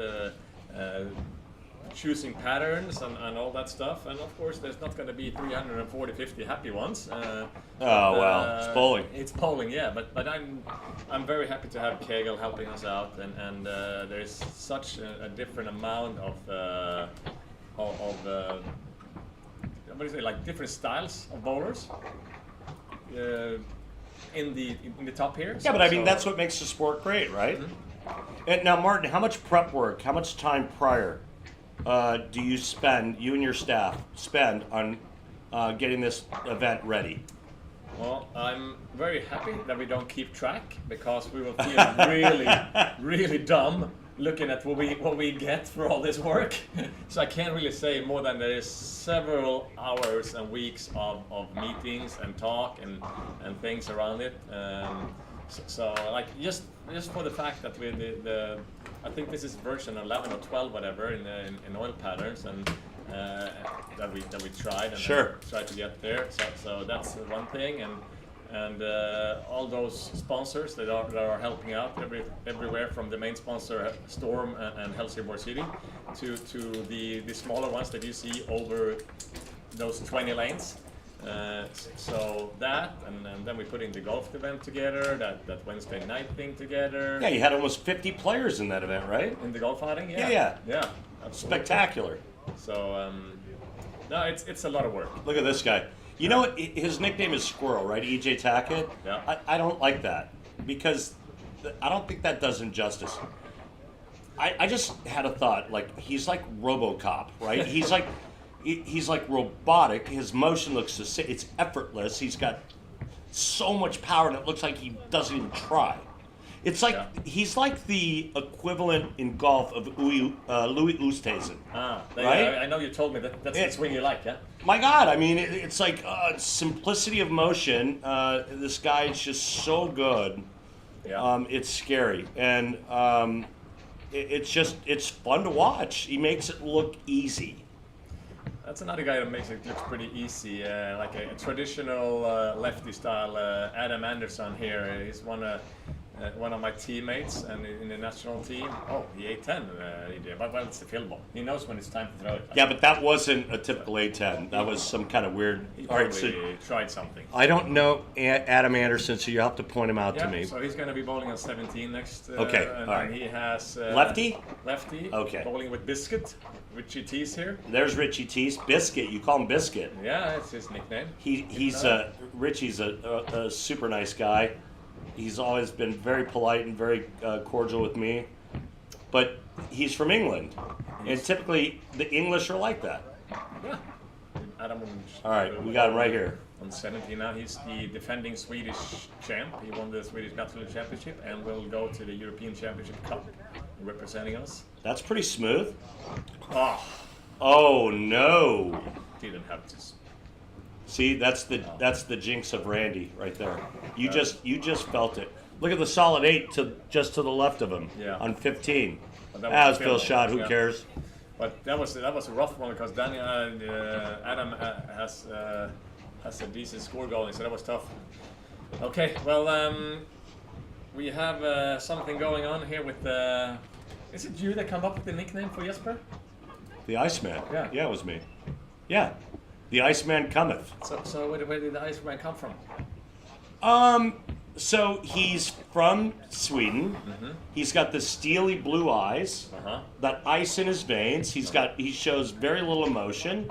choosing patterns and all that stuff. And of course, there's not going to be 340, 50 happy ones. It's bowling. It's bowling, yeah. But I'm very happy to have Kegel helping us out, and there's such a different amount of what do you say, like different styles of bowlers in the top here. Yeah, but I mean that's what makes the sport great, right? Mm-hmm. And now, Martin, how much prep work, how much time prior do you and your staff spend on getting this event ready? Well, I'm very happy that we don't keep track, because we will feel really, really dumb looking at what we get for all this work. So I can't really say more than there is several hours and weeks of meetings and talk and things around it. So like just for the fact that we I think this is version 11 or 12 whatever in oil patterns, and that we tried and Sure. tried to get there. So that's one thing, and all those sponsors that are helping out everywhere, from the main sponsor Storm and Helsingborg City to the smaller ones that you see over those 20 lanes. So that, and then we put in the golf event together, that Wednesday night thing together. Yeah, you had almost 50 players in that event, right? In the golf outing, yeah. Yeah. Absolutely. Spectacular. So no, it's a lot of work. Look at this guy. You know what? His nickname is Squirrel, right? EJ Tacket. Yeah. I don't like that, because I don't think that does him justice. I just had a thought. Like, he's like RoboCop, right? He's like robotic. His motion looks the same. It's effortless. He's got so much power, and it looks like he doesn't even try. It's like he's like the equivalent in golf of Louis Oosthuizen. Right? I know you told me that's the swing you like, yeah? My God, I mean, it's like simplicity of motion. This guy is just so good. Yeah. It's scary, and it's fun to watch. He makes it look easy. That's another guy that makes it look pretty easy, like a traditional lefty style. Adam Anderson here, he's one of my teammates and in the national team. Oh, he 8-10, but well, it's the field ball. He knows when it's time to throw it. Yeah, but that wasn't a typical 8-10. That was some kind of weird. He All right, probably so tried something. I don't know Adam Anderson, so you have to point him out to me. So he's going to be bowling on 17 next. Okay, and all right. he has Lefty. Lefty. Okay. Bowling with Biscuit, Richie T's here. There's Richie T's Biscuit. You call him Biscuit. Yeah, that's his nickname. Richie's a super nice guy. He's always been very polite and very cordial with me, but he's from England, and typically the English are like that. Yeah. Adam. All right, we got him right here. On 17 now, he's the defending Swedish champ. He won the Swedish National Championship and will go to the European Championship Cup, representing us. That's pretty smooth. Oh, no! didn't have to. See, that's the jinx of Randy right there. You just felt it. Look at the solid 8 just to the left of him. Yeah. On 15. That was Phil shot. Who yeah. cares? But that was a rough one, because Daniel Adam has a decent score going, so that was tough. Okay, well, we have something going on here with. Is it you that come up with the nickname for Jesper? The Iceman. Yeah. Yeah, it was me. Yeah. The Iceman cometh. So where did the Iceman come from? So he's from Sweden. Mm-hmm. He's got the steely blue eyes, that ice in his veins. He shows very little emotion.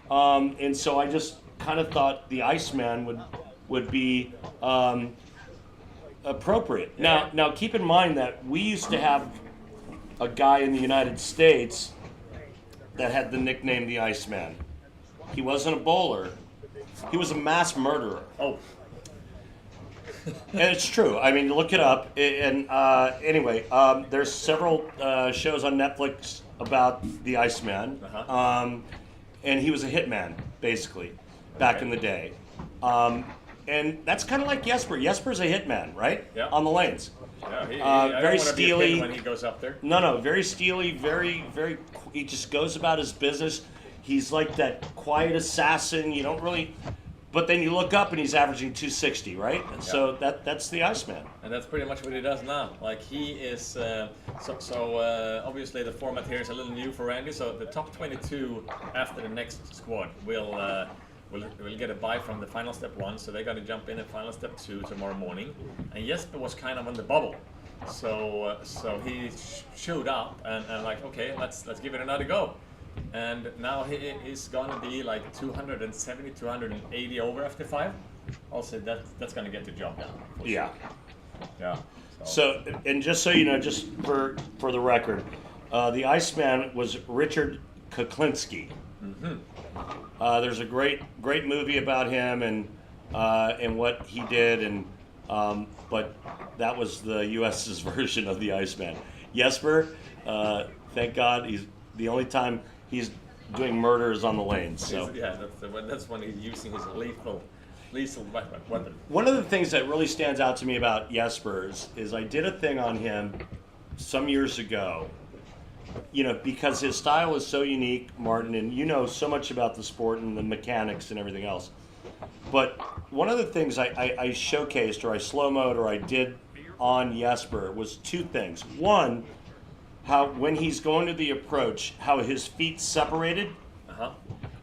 And so I just kind of thought the Iceman would be appropriate. Yeah. Now keep in mind that we used to have a guy in the United States that had the nickname the Iceman. He wasn't a bowler. He was a mass murderer. Oh. And it's true. I mean, look it up. And anyway, there's several shows on Netflix about the Iceman. And he was a hitman, basically, back in the day. And that's kind of like Jesper. Jesper's a hitman, right? Yeah. On the lanes. Yeah, very steely. When he goes up there. No, very steely, very. He just goes about his business. He's like that quiet assassin. You don't really. But then you look up and he's averaging 260, right? And so that's the Iceman. And that's pretty much what he does now. Like he is, obviously the format here is a little new for Randy. So the top 22 after the next squad will get a bye from the final step 1. So they're going to jump in at final step 2 tomorrow morning. And Jesper was kind of on the bubble. So he showed up and like, okay, let's give it another go. And now he's gonna be like 270, 280 over after 5. Also, that's gonna get the job done. Yeah. Yeah. So, and just so you know, just for the record, the Iceman was Richard Kuklinski. Mm-hmm. There's a great movie about him and what he did, and but that was the U.S.'s version of the Iceman. Jesper, thank God, he's the only time he's doing murders on the lanes. So yeah, that's when he's using his lethal weapon. One of the things that really stands out to me about Jesper is I did a thing on him some years ago. You know, because his style is so unique, Martin, and you know so much about the sport and the mechanics and everything else. But one of the things I showcased or I slow-moed or I did on Jesper was 2 things. One, how when he's going to the approach, how his feet separated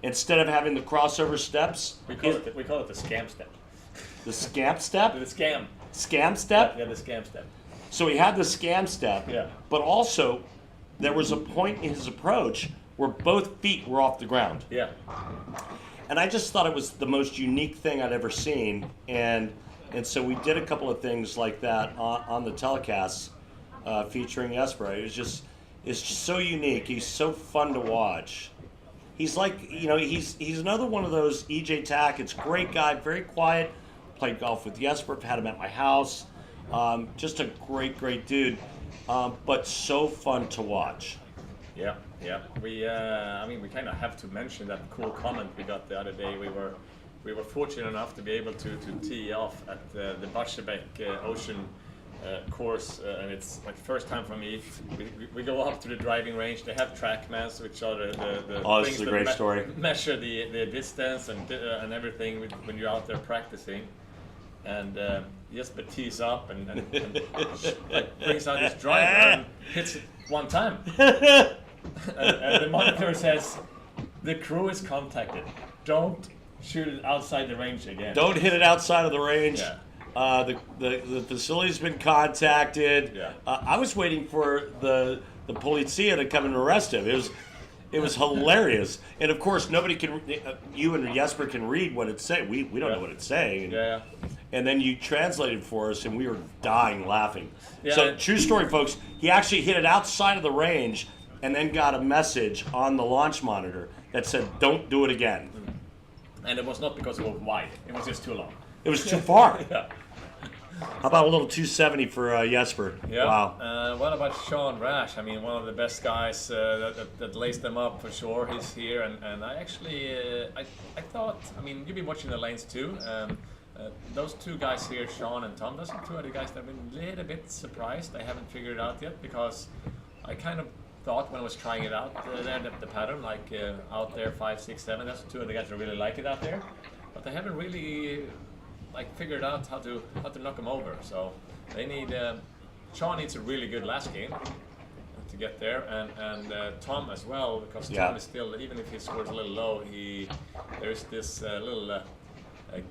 instead of having the crossover steps. We call it the scam step. The scamp step? The scam. Scam step? Yeah, the scam step. So he had the scam step, but also there was a point in his approach where both feet were off the ground. Yeah. And I just thought it was the most unique thing I'd ever seen, and so we did a couple of things like that on the telecasts featuring Jesper. It's just so unique. He's so fun to watch. He's like, you know, he's another one of those EJ Tackett's great guy, very quiet. Played golf with Jesper, had him at my house. Just a great dude, but so fun to watch. Yeah. We kind of have to mention that cool comment we got the other day. We were fortunate enough to be able to tee off at the Barsebäck Ocean course, and it's like first time for me. We go up to the driving range. They have TrackMans, which are the this is a great story. Measure the distance and everything when you're out there practicing. And Jesper tees up and like brings out his driver and hits it one time. and the monitor says, the crew is contacted. Don't shoot it outside the range again. Don't hit it outside of the range. Yeah. The facility's been contacted. Yeah. I was waiting for the polizia to come and arrest him. It was hilarious. And of course, nobody can. You and Jesper can read what it's saying. We don't know what it's saying. Yeah. And then you translated for us, and we were dying laughing. Yeah. So true story, folks. He actually hit it outside of the range, and then got a message on the launch monitor that said, "Don't do it again." And it was not because it was wide. It was just too long. It was too far. Yeah. How about a little 270 for Jesper? Yeah. Wow. What about Sean Rash? I mean, one of the best guys that lays them up for sure. He's here, and I actually, I thought, I mean, you've been watching the lanes too. Those 2 guys here, Sean and Tom, those are 2 other guys that have been a little bit surprised. I haven't figured it out yet because I kind of thought when I was trying it out, the pattern, like out there 5, 6, 7, that's 2 of the guys that really like it out there. But they haven't really like figured out how to knock them over. So They need. Sean needs a really good last game to get there, and Tom as well, because Tom is still, even if he scores a little low, there's this little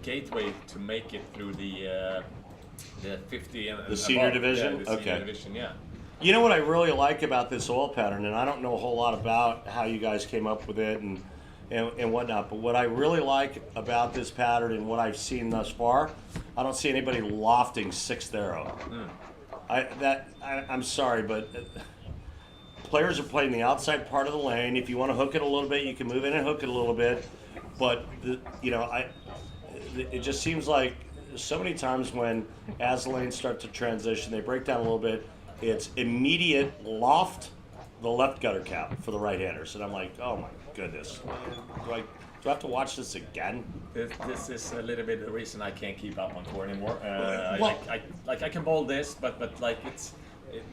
gateway to make it through the 50 and the senior above. division. Yeah, the senior division, yeah. You know what I really like about this oil pattern, and I don't know a whole lot about how you guys came up with it and whatnot, but what I really like about this pattern and what I've seen thus far, I don't see anybody lofting sixth arrow. I'm sorry, but players are playing the outside part of the lane. If you want to hook it a little bit, you can move in and hook it a little bit, but it just seems like so many times when as the lanes start to transition, they break down a little bit. It's immediate loft the left gutter cap for the right-handers, and I'm like, oh my goodness, do I have to watch this again? This is a little bit the reason I can't keep up on tour anymore. Well, I can bowl this, but like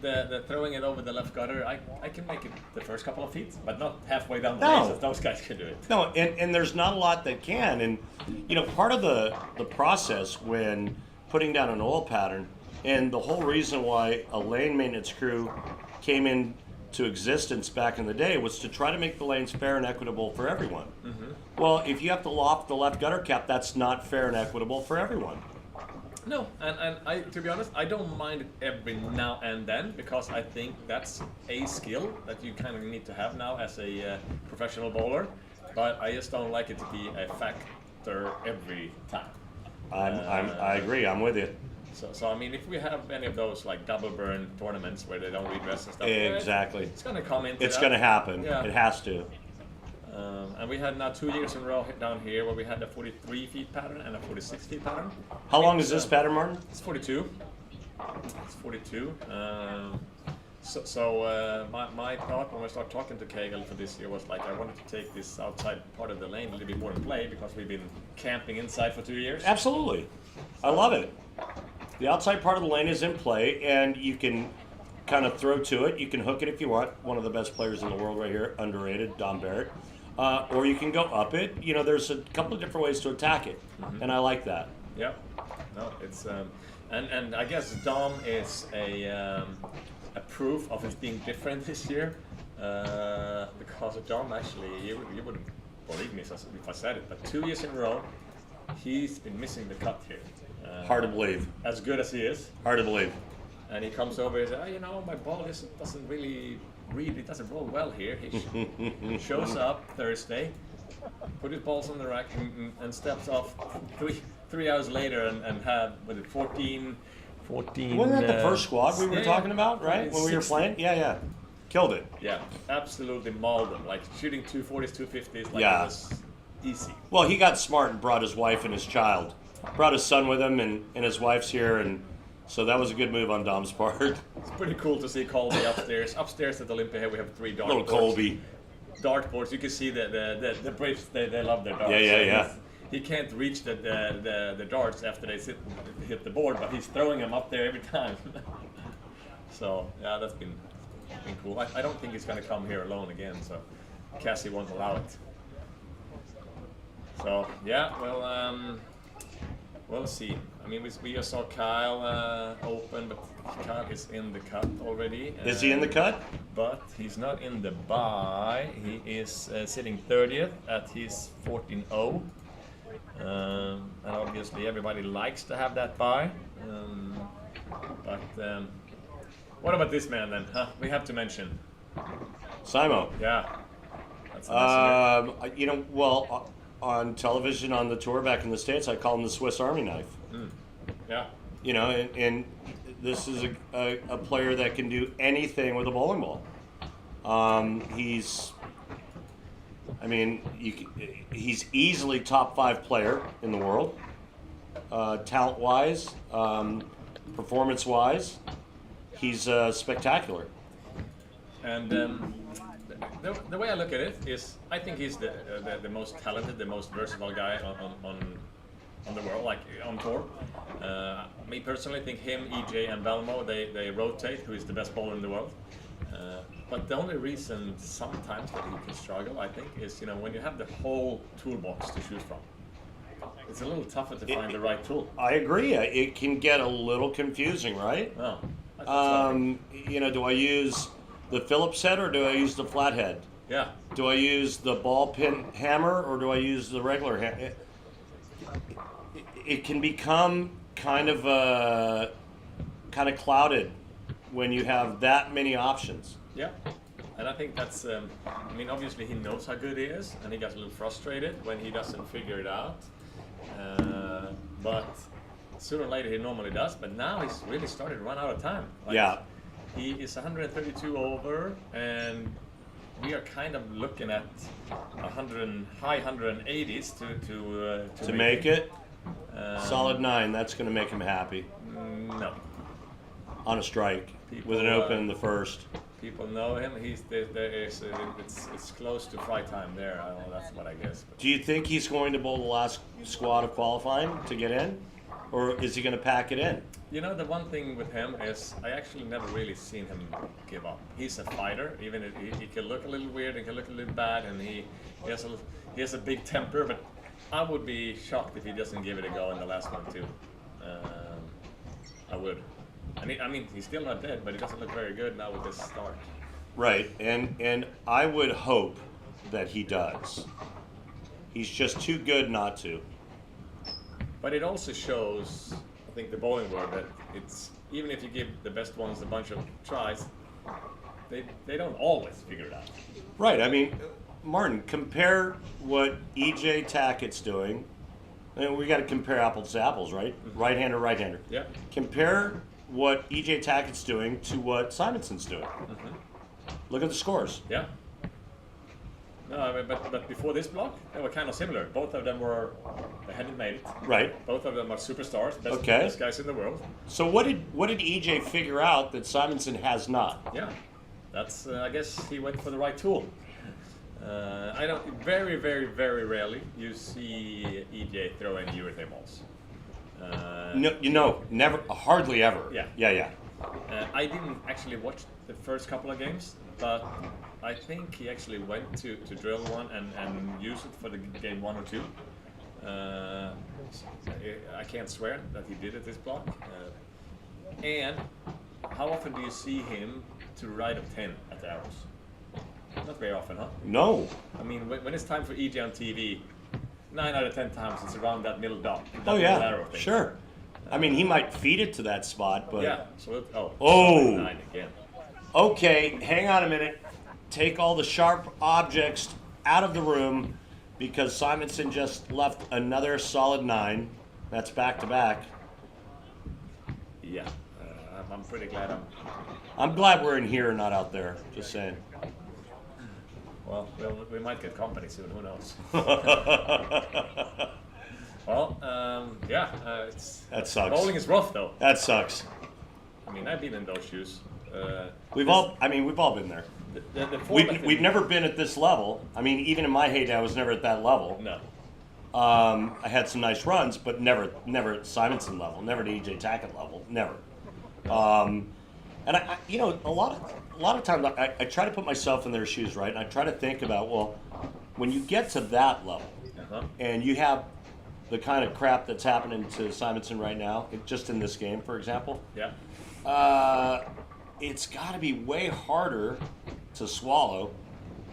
the throwing it over the left gutter, I can make it the first couple of feet, but not halfway down the lanes as those guys can do it. No, and there's not a lot that can, and part of the process when putting down an oil pattern, and the whole reason why a lane maintenance crew came into existence back in the day was to try to make the lanes fair and equitable for everyone. Mm-hmm. Well, if you have to loft the left gutter cap, that's not fair and equitable for everyone. No, and I, to be honest, I don't mind it every now and then, because I think that's a skill that you kind of need to have now as a professional bowler, but I just don't like it to be a factor every time. I agree. I'm with you. So I mean, if we have any of those like double burn tournaments where they don't redress and stuff, exactly, it's going to come into It's going to happen. Yeah. It has to. And we had now 2 years in a row down here where we had a 43 feet pattern and a 46 feet pattern. How long is this pattern, Martin? It's 42. It's 42. So my thought when I started talking to Kegel for this year was like I wanted to take this outside part of the lane a little bit more in play, because we've been camping inside for 2 years. Absolutely. I love it. The outside part of the lane is in play, and you can kind of throw to it. You can hook it if you want. One of the best players in the world right here, underrated, Don Barrett. Or you can go up it. There's a couple of different ways to attack it, and I like that. Yeah. No, it's and I guess Dom is a proof of it being different this year, because Dom actually, you wouldn't believe me if I said it, but 2 years in a row, he's been missing the cut here. Hard to believe. As good as he is. Hard to believe. And he comes over and says, my ball doesn't really read, it doesn't roll well here. He shows up Thursday, put his balls on the rack, and steps off 3 hours later and had, 14. Wasn't that the first squad we were talking about, right? When we were playing? Yeah. Killed it. Yeah, absolutely mauled them. Like shooting 240s, 250s, like it was easy. Well, he got smart and brought his wife and his child. Brought his son with him, and his wife's here, and so that was a good move on Dom's part. It's pretty cool to see Colby upstairs. Upstairs at Olympia here we have 3 dartboards. Little Colby. Dartboards. You can see the Brits, they love their darts. Yeah. He can't reach the darts after they hit the board, but he's throwing them up there every time. So yeah, that's been cool. I don't think he's going to come here alone again, so Cassie won't allow it. So yeah, well, we'll see. I mean, we just saw Kyle open, but Kyle is in the cut already. Is he in the cut? But he's not in the bye. He is sitting 30th at his 14-0. And obviously everybody likes to have that bye. But what about this man then? Huh? We have to mention. Simo. Yeah. That's a messenger. On television on the tour back in the States, I call him the Swiss Army knife. Yeah. And this is a player that can do anything with a bowling ball. He's easily top 5 player in the world, talent-wise, performance-wise. He's spectacular. And the way I look at it is, I think he's the most talented, the most versatile guy on the world, like on tour. Me personally, think him, EJ, and Belmo, they rotate. Who is the best bowler in the world? But the only reason sometimes that he can struggle, I think, is when you have the whole toolbox to choose from. it's a little tougher to find the right tool. I agree. It can get a little confusing, right? Oh, I thought so. You know, do I use the Phillips head or do I use the flathead? Yeah. Do I use the ball pin hammer or do I use the regular hammer? It can become kind of clouded when you have that many options. Yeah. And I think that's, I mean, obviously he knows how good he is, and he gets a little frustrated when he doesn't figure it out. But sooner or later he normally does, but now he's really started to run out of time. Like, Yeah. He is 132 over, and we are kind of looking at high 180s to make it. Um, Solid 9, that's going to make him happy. No. On a strike, People, with an open in the first. People know him. It's close to fry time there. I don't know, that's what I guess. But Do you think he's going to bowl the last squad of qualifying to get in? Or is he going to pack it in? you know, the one thing with him is I actually never really seen him give up. He's a fighter. Even if he can look a little weird and can look a little bad, and he has a big temper. But I would be shocked if he doesn't give it a go in the last one too. I would. I mean, he's still not dead, but he doesn't look very good now with this start. Right, and I would hope that he does. He's just too good not to. But it also shows, I think, the bowling world that it's even if you give the best ones a bunch of tries, they don't always figure it out. Right, I mean, Martin, compare what EJ Tackett's doing. And we got to compare apples to apples, right? Mm-hmm. Right-hander, right-hander. Yeah. Compare what EJ Tackett's doing to what Simonson's doing. Mm-hmm. Look at the scores. Yeah. No, I mean, but before this block, they were kind of similar. Both of them they hadn't made it. Right. Both of them are superstars, best guys in the world. So what did EJ figure out that Simonson has not? Yeah, that's I guess he went for the right tool. I don't very rarely you see EJ throw in urethane balls. No, never, hardly ever. Yeah. I didn't actually watch the first couple of games, but I think he actually went to drill one and use it for the game 1 or 2. I can't swear that he did it this block. And how often do you see him to right of 10 at the arrows? Not very often, huh? No. I mean, when it's time for EJ on TV, 9 out of 10 times it's around that middle dot. Oh yeah, arrow thing. sure. I mean, he might feed it to that spot, but Yeah. So Oh. 9 again. okay, hang on a minute. Take all the sharp objects out of the room because Simonson just left another solid 9. That's back to back. Yeah. I'm pretty glad I'm glad we're in here, not out there. Just saying. Well, we might get company soon. Who knows? Well, That sucks. Bowling is rough though. That sucks. I mean, I've been in those shoes. We've all been there. The format We've never been at this level. I mean, even in my heyday, I was never at that level. No. I had some nice runs, but never at Simonson level, never at EJ Tacket level, never. And I a lot of times I try to put myself in their shoes, right? And I try to think about, well, when you get to that level, and you have the kind of crap that's happening to Simonson right now, just in this game, for example. Yeah. It's got to be way harder to swallow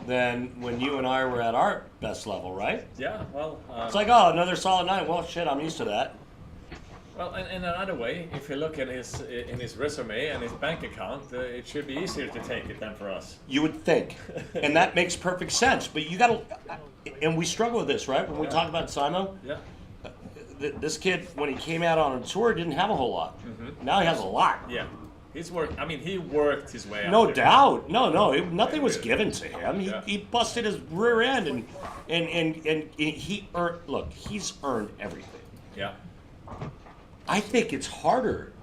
than when you and I were at our best level, right? Yeah. Well. It's like, oh, another solid 9. Well, shit, I'm used to that. Well, and another way, if you look at his resume and his bank account, it should be easier to take it than for us. You would think, and that makes perfect sense. But you got to, and we struggle with this, right? When we talk about Simo, Yeah. This kid, when he came out on a tour, didn't have a whole lot. Mm-hmm. Now he has a lot. Yeah. He's worked. I mean, he worked his way out. No there. doubt. Nothing was given to him. Yeah. He busted his rear end, and he earned. Look, he's earned everything. Yeah. I think it's harder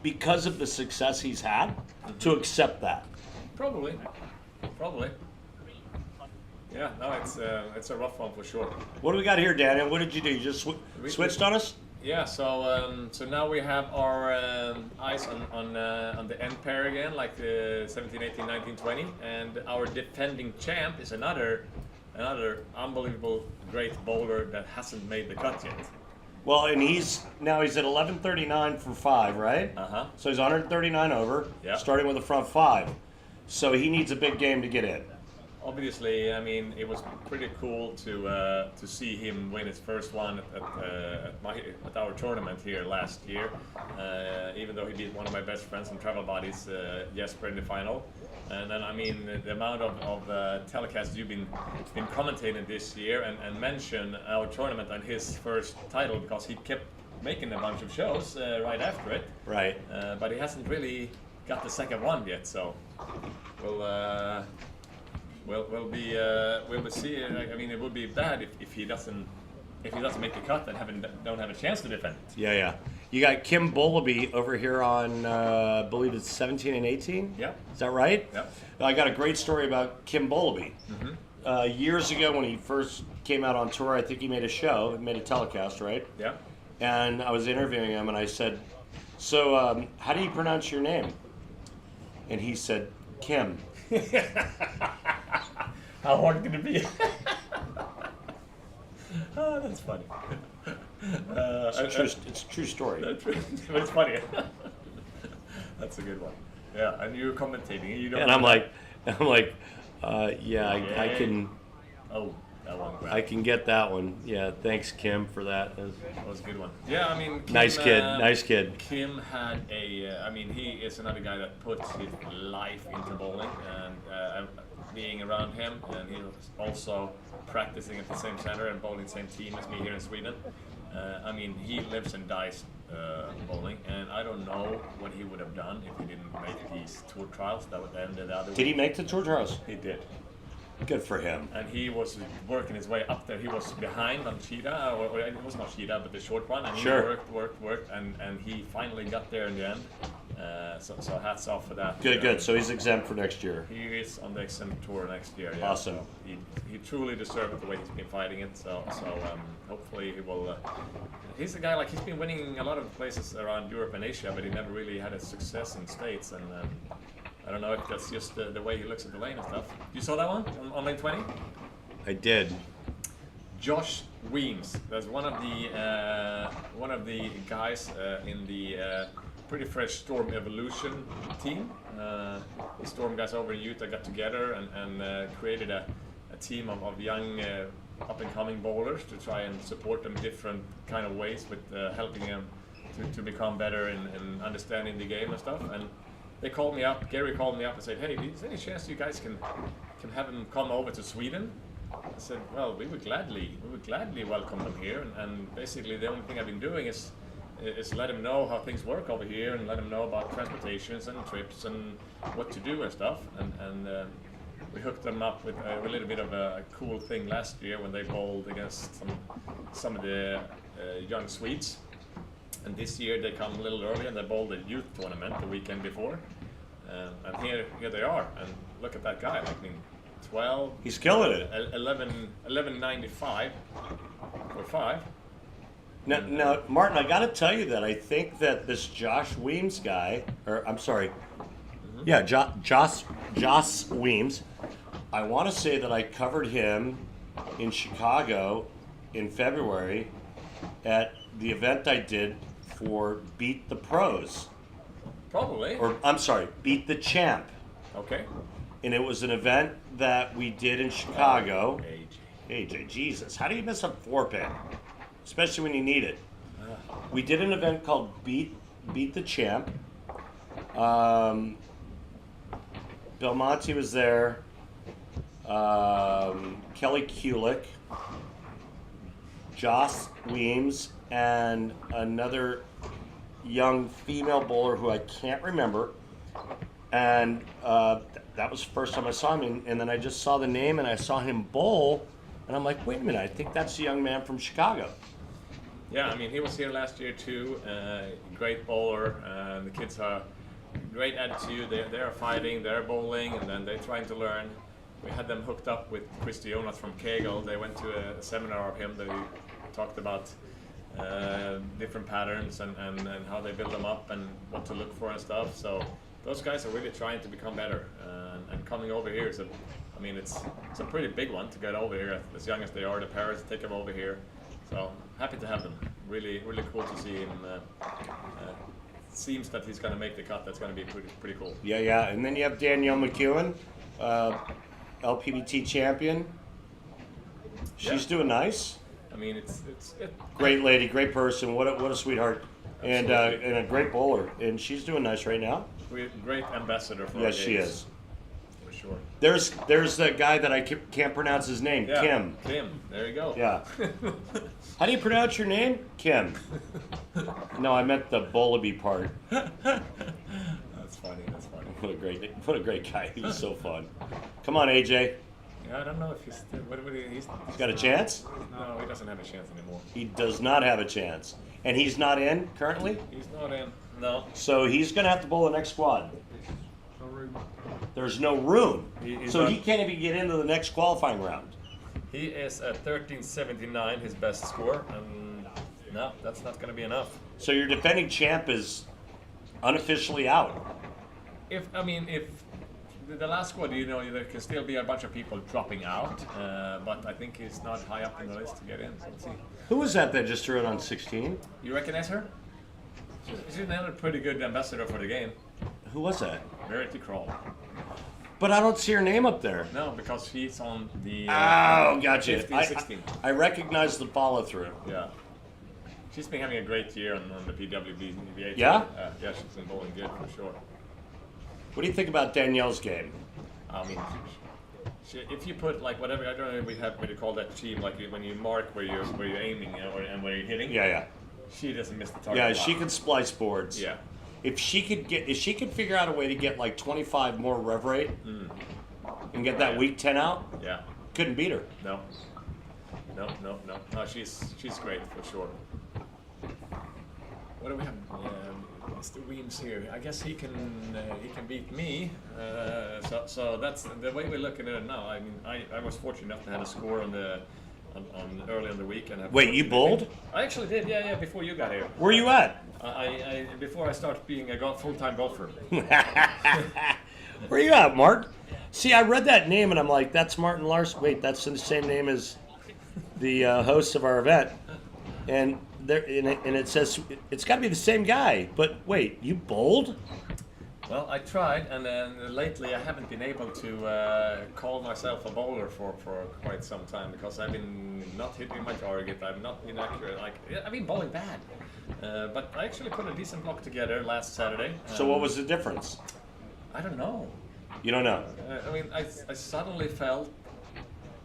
because of the success he's had to accept that. Probably. Yeah. No, it's a rough one for sure. What do we got here, Daniel? What did you do? You just switched on us? Yeah. So now we have our eyes on the end pair again, like the 17, 18, 19, 20, and our defending champ is another unbelievable great bowler that hasn't made the cut yet. Well, and he's at 1139 for 5, right? Uh-huh. So he's 139 over, Yeah. starting with a front 5. So he needs a big game to get in. Obviously, I mean, it was pretty cool to see him win his first one at our tournament here last year. Even though he beat one of my best friends and travel buddies, Jesper, in the final. And then, I mean, the amount of telecasts you've been commentating this year and mention our tournament and his first title, because he kept making a bunch of shows right after it. Right. But he hasn't really got the second one yet, so we'll be see. I mean, it would be bad if he doesn't make the cut and don't have a chance to defend. Yeah. You got Kim Bowleby over here on, I believe it's 17 and 18? Yeah. Is that right? Yeah. I got a great story about Kim Bowleby. Mm-hmm. Years ago when he first came out on tour, I think he made a telecast, right? Yeah. And I was interviewing him and I said, so how do you pronounce your name? And he said, Kim. How hard can it be? Oh, that's funny. It's a true story. But it's funny. That's a good one. Yeah, and you're commentating. You don't. And I'm like, yeah, I can. Oh, that one. I can get that one. Yeah, thanks, Kim, for that. That was a good one. Yeah, I mean, Kim, Nice kid. Kim had I mean, he is another guy that puts his life into bowling, and being around him, and he was also practicing at the same center and bowling the same team as me here in Sweden. I mean, he lives and dies bowling, and I don't know what he would have done if he didn't make these tour trials. That would end the other Did he week. make the tour trials? He did. Good for him. And he was working his way up there. He was behind on Cheetah, or it was not Cheetah, but the short one. And Sure. he worked, and he finally got there in the end. So hats off for that. Good. So he's exempt for next year. He is on the exempt tour next year. Yeah. Awesome. So he truly deserved it the way he's been fighting it. So hopefully he will. He's a guy, like, he's been winning a lot of places around Europe and Asia, but he never really had a success in States. And I don't know if that's just the way he looks at the lane and stuff. You saw that one on lane 20? I did. Josh Weems. That's one of the guys in the pretty fresh Storm Evolution team. The Storm guys over in Utah got together and created a team of young up-and-coming bowlers to try and support them different kind of ways with helping them to become better in understanding the game and stuff. And they called me up. Gary called me up and said, "Hey, is there any chance you guys can have him come over to Sweden?" I said, "Well, we would gladly welcome them here." And basically, the only thing I've been doing is let him know how things work over here and let him know about transportations and trips and what to do and stuff. And we hooked them up with a little bit of a cool thing last year when they bowled against some of the young Swedes. And this year they come a little early and they bowled a youth tournament the weekend before. And here they are. And look at that guy. I mean, 12. He's killing it. 1195 for 5. Now, Martin, I got to tell you that I think that this Josh Weems guy, Josh Weems, I want to say that I covered him in Chicago in February at the event I did for Beat the Pros. Probably. Or, I'm sorry, Beat the Champ. Okay. And it was an event that we did in Chicago. AJ. AJ, Jesus, how do you miss a 4-pin? Especially when you need it. We did an event called Beat the Champ. Belmonte was there. Kelly Kulick, Joss Weems, and another young female bowler who I can't remember. And that was the first time I saw him. And then I just saw the name and I saw him bowl. And I'm like, wait a minute, I think that's the young man from Chicago. Yeah, I mean, he was here last year too. Great bowler. The kids are great attitude. They're fighting, they're bowling, and then they're trying to learn. We had them hooked up with Christy Jonas from Kegel. They went to a seminar of him that he talked about different patterns and how they build them up and what to look for and stuff. So those guys are really trying to become better. And coming over here is it's a pretty big one to get over here as young as they are. The parents take them over here. So happy to have them. really cool to see him. Seems that he's going to make the cut. That's going to be pretty cool. Yeah. And then you have Danielle McEwen, LPBT champion. She's doing nice. I mean, Great lady, great person. What a sweetheart, and Absolutely. a great bowler. And she's doing nice right now. great ambassador for Yes, our she games, is. for sure. There's that guy that I can't pronounce his name. Yeah, Kim. Kim, there you go. Yeah. How do you pronounce your name? Kim. No, I meant the Bowlby part. That's funny. That's funny. What a great guy. He was so fun. Come on, AJ. Yeah, I don't know if he's still. He's Got a chance? No, he doesn't have a chance anymore. He does not have a chance, and he's not in currently. He's not in. No. So he's gonna have to bowl the next squad. No room. There's no room, He's so not- he can't even get into the next qualifying round. He is at 1379, his best score, and no, that's not going to be enough. So your defending champ is unofficially out. If the last squad, there can still be a bunch of people dropping out, but I think he's not high up in the list to get in. So let's see. Who was that just threw it on 16? You recognize her? She's another pretty good ambassador for the game. Who was that? Verity Crawl. But I don't see her name up there. No, because she's on the Oh, gotcha. 15, 16. I recognize the follow through. Yeah. She's been having a great year on the PWBA. Yeah? Yeah, she's been bowling good for sure. What do you think about Danielle's game? I mean, if you put like whatever, I don't know what you call that team, like when you mark where you're aiming and where you're hitting. Yeah. She doesn't miss the target. Yeah, a lot. she can splice boards. Yeah. If she could figure out a way to get like 25 more rev rate and get that week 10 out, Yeah. couldn't beat her. No. No, she's great for sure. What do we have? Mr. Weems here. I guess he can beat me. So that's the way we're looking at it now. I mean, I was fortunate enough to have a score on early in the week and have. Wait, you bowled? I actually did. Yeah. Before you got here. Where you at? Before I started being a full-time golfer. Where you at, Mark? See, I read that name and I'm like, that's Martin Larsen. Wait, that's the same name as the host of our event. And it says it's got to be the same guy. But wait, you bowled? Well, I tried, and then lately I haven't been able to call myself a bowler for quite some time because I've been not hitting my target. I've not been accurate. I've been bowling bad. But I actually put a decent block together last Saturday. So what was the difference? I don't know. You don't know. I suddenly felt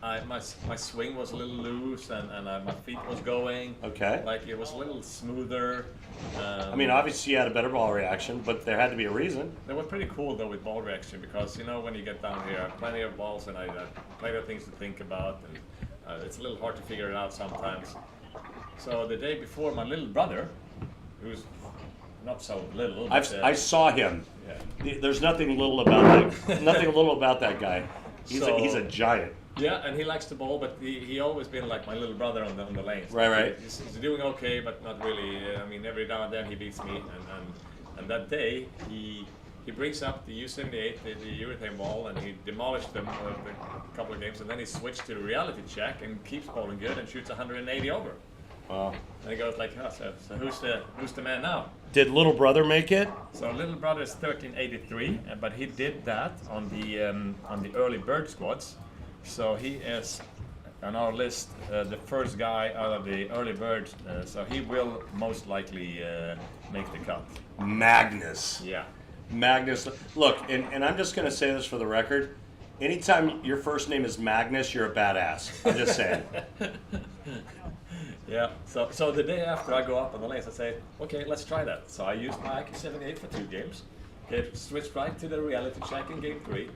my swing was a little loose and my feet was going. Okay. Like it was a little smoother. I mean, obviously you had a better ball reaction, but there had to be a reason. They were pretty cool though with ball reaction because when you get down here, I have plenty of balls and I have plenty of things to think about, and it's a little hard to figure it out sometimes. So the day before, my little brother, who's not so little, but, I saw him. Yeah. There's nothing little about that guy. He's a giant. Yeah, and he likes to bowl, but he always been like my little brother on the lanes. Right. He's doing okay, but not really. I mean, every now and then he beats me, and that day he brings up the U78, the urethane ball, and he demolished them a couple of games, and then he switched to the reality check and keeps bowling good and shoots 180 over. Wow. And he goes like, so who's the man now? Did little brother make it? So little brother is 1383, but he did that on the early bird squads. So he is on our list the first guy out of the early birds. So he will most likely make the cut. Magnus. Yeah. Magnus. Look, and I'm just going to say this for the record. Anytime your first name is Magnus, you're a badass. I'm just saying. Yeah. So the day after I go up on the lanes, I say, okay, let's try that. So I used my IQ78 for 2 games. Switched right to the reality check in game 3.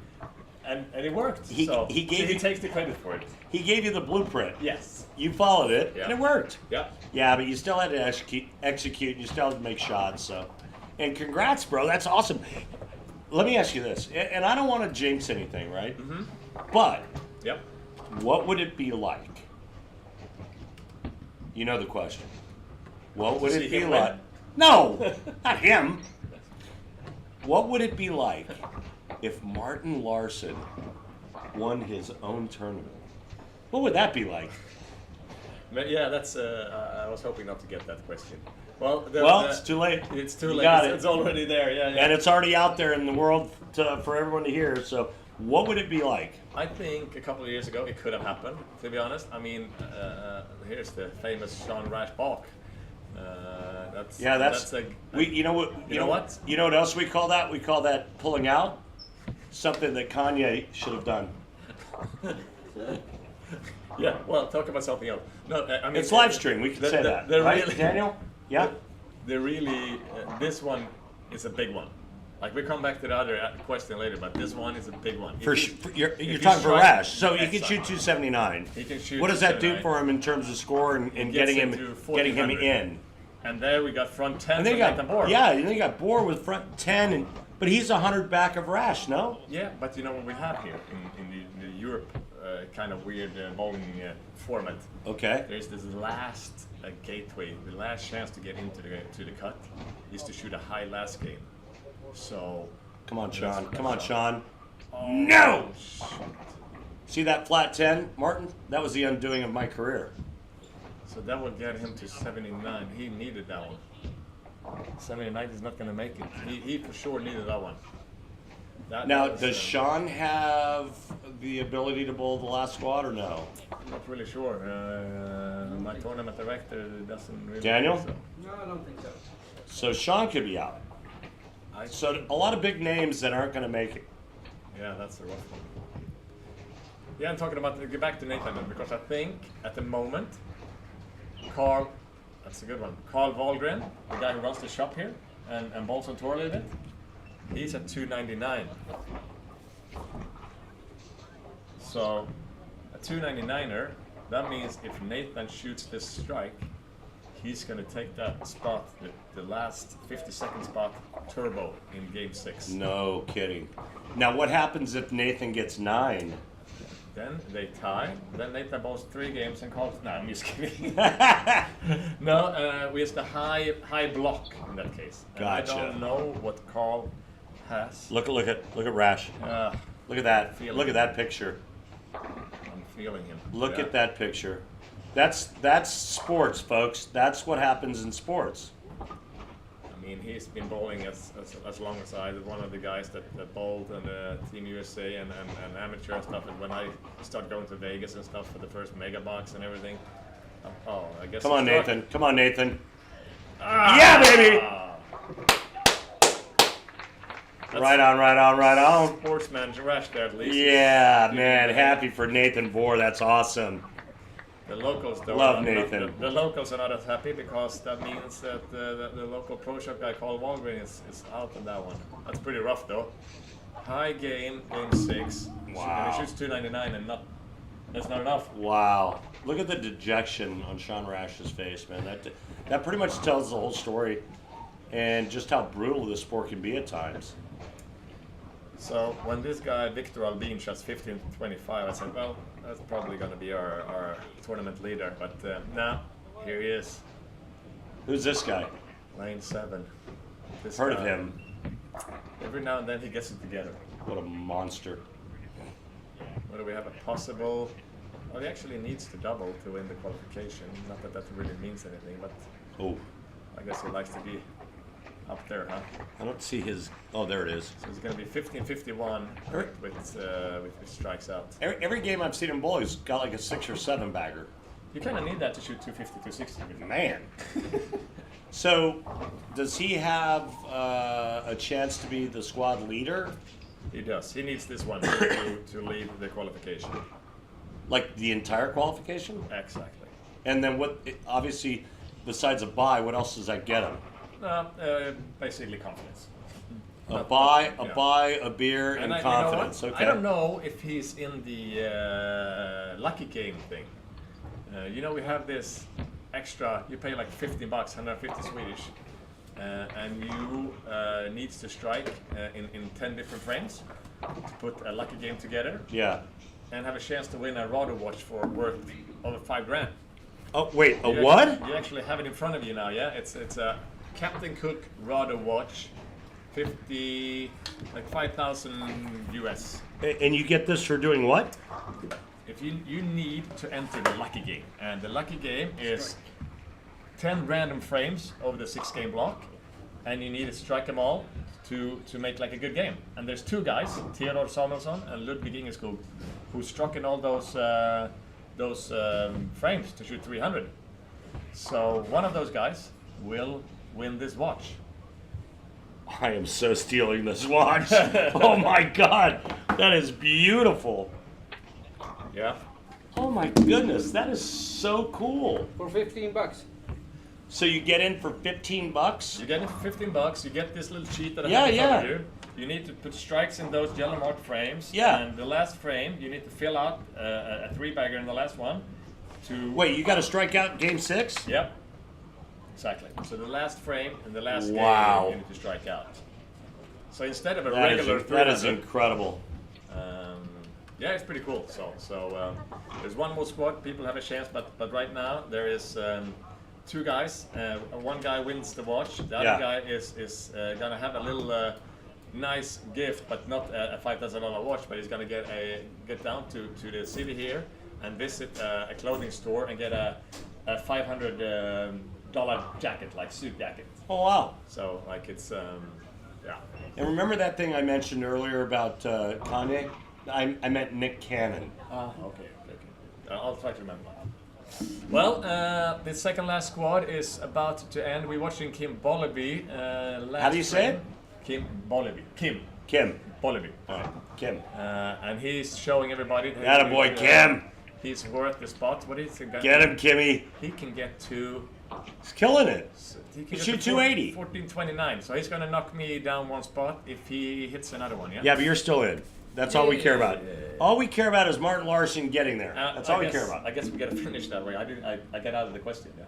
And it worked. He takes the credit for it. He gave you the blueprint. Yes. You followed it, Yeah. and it worked. Yeah. Yeah, but you still had to execute. You still had to make shots. So, and congrats, bro. That's awesome. Let me ask you this, and I don't want to jinx anything, right? Mm-hmm. But Yep. what would it be like? You know the question. What would see it be him like? win? No, not him. What would it be like if Martin Larsen won his own tournament? What would that be like? But yeah, that's. I was hoping not to get that question. Well, It's too late. It's too You late. got It's already there. Yeah, yeah. And it's already out there in the world for everyone to hear. So, what would it be like? I think a couple of years ago it could have happened. To be honest, I mean, here's the famous Sean Rash balk. That's a. You know what? You know what? You know what else we call that? We call that pulling out. Something that Kanye should have done. Yeah, well, talk about something else. No, I mean It's live stream. We can say that, right, really, Daniel? Yeah. They're really. This one is a big one. Like we come back to the other question later, but this one is a big one. You're talking for Rash, so you can shoot 279. He can shoot. What does that do for him in terms of score and getting him in? And there we got front 10 And then from Nathan Bohr. Yeah, and then you got Bohr with front 10, but he's 100 back of Rash, no? Yeah, but you know what we have here in the Europe kind of weird bowling format. Okay. There's this last gateway, the last chance to get into the cut is to shoot a high last game. So. Come on, Sean. Come on, shot. Sean. Oh, No! Shoot. See that flat 10, Martin? That was the undoing of my career. So that would get him to 79. He needed that one. 79 is not going to make it. He for sure needed that one. Now, does Sean have the ability to bowl the last squad or no? I'm not really sure. My tournament director doesn't really. Daniel? think so. No, I don't think so. So Sean could be out. So a lot of big names that aren't going to make it. Yeah, that's a rough one. Yeah, I'm talking about, get back to Nathan, because I think at the moment, Carl, that's a good one, Carl Wahlgren, the guy who runs the shop here and bowls on tour a little bit, he's at 299. So, a 299er, that means if Nathan shoots this strike, he's going to take that spot, the last 50-second spot, turbo in game 6. No kidding. Now, what happens if Nathan gets 9? Then they tie. Then Nathan bowls 3 games and calls. No, I'm just kidding. No, we have the high block in that case. And Gotcha. I don't know what Carl has. Look at Rash. Look at that. Look at that picture. I'm feeling him. Look Yeah. at that picture. That's sports, folks. That's what happens in sports. I mean, he's been bowling as long as I. One of the guys that bowled in Team USA and amateur and stuff. And when I started going to Vegas and stuff for the first mega box and everything, I guess. Come on, Nathan. Come on, Nathan. Ah! Yeah, baby. Right on. Sportsman Rash there at least. Yeah, man. Happy for Nathan Bohr. That's awesome. The locals though. Love are Nathan. The locals are not as happy because that means that the local pro shop guy called Wahlgren is out on that one. That's pretty rough though. High game 6. Wow. And he shoots 299 and that's not enough. Wow. Look at the dejection on Sean Rash's face, man. That pretty much tells the whole story and just how brutal this sport can be at times. So when this guy Victor Albin shots 15 to 25, I said, well, that's probably going to be our tournament leader. But now, here he is. Who's this guy? Lane 7. This Heard of guy, him. Every now and then he gets it together. What a monster. What do we have? A possible... Well, he actually needs to double to win the qualification. Not that that really means anything, but Oh, I guess he likes to be up there, huh? I don't see his. Oh, there it is. So it's going to be 15-51 with strikes out. Every game I've seen him bowl, he's got like a 6 or 7 bagger. You kind of need that to shoot 250, 260. Man. So, does he have a chance to be the squad leader? He does. He needs this one to lead the qualification. Like the entire qualification? Exactly. And then what? Obviously, besides a bye, what else does that get him? Basically confidence. A bye, a beer, and confidence. You know okay. I don't know if he's in the lucky game thing. You know, we have this extra. You pay like $15, 150 Swedish, and you needs to strike in 10 different frames to put a lucky game together. Yeah. And have a chance to win a Rado watch for worth over $5,000. Oh wait, what? You actually have it in front of you now, yeah? It's a Captain Cook Rado watch, 5,000 US. And you get this for doing what? if you need to enter the lucky game, and the lucky game is 10 random frames over the 6-game block, and you need to strike them all to make like a good game. And there's two guys, Theodor Samuelsson and Ludwig Ingeskog, who struck in all those frames to shoot 300. So one of those guys will win this watch. I am so stealing this watch. Oh my God, that is beautiful. Yeah. Oh my goodness, that is so cool. For $15. So you get in for $15? You get it for $15. You get this little sheet that I Yeah, have in front of yeah. you. You need to put strikes in those yellow marked frames. Yeah. And the last frame, you need to fill out a 3-bagger in the last one. Wait, you got to strike out game 6? Yep. Exactly. So the last frame in the last Wow. game, you need to strike out. So instead of a That regular is, that is 300, incredible. yeah, it's pretty cool. So there's one more spot. People have a chance, but right now there is 2 guys. One guy wins the watch. The other Yeah. guy is gonna have a little nice gift, but not a $5,000 watch. But he's gonna get down to the city here and visit a clothing store and get a $500 jacket, like suit jacket. Oh wow. So like it's yeah. And remember that thing I mentioned earlier about Kanye? I meant Nick Cannon. Okay. I'll try to remember. Well, the second last squad is about to end. We're watching Kim Bollaby. How do you say it? Kim Bollaby. Kim. Bollaby. All right, Kim. And he's showing everybody that Attaboy, Kim. he's worth the spot. What is he got? Get him, Kimmy. He can get to. He's killing it. He can He get shoot to 280. 1429. So he's gonna knock me down one spot if he hits another one. Yeah. Yeah, but you're still in. That's all we care about. Yeah. All we care about is Martin Larson getting there. That's all we care about. I guess we gotta finish that way. I get out of the question. Yeah.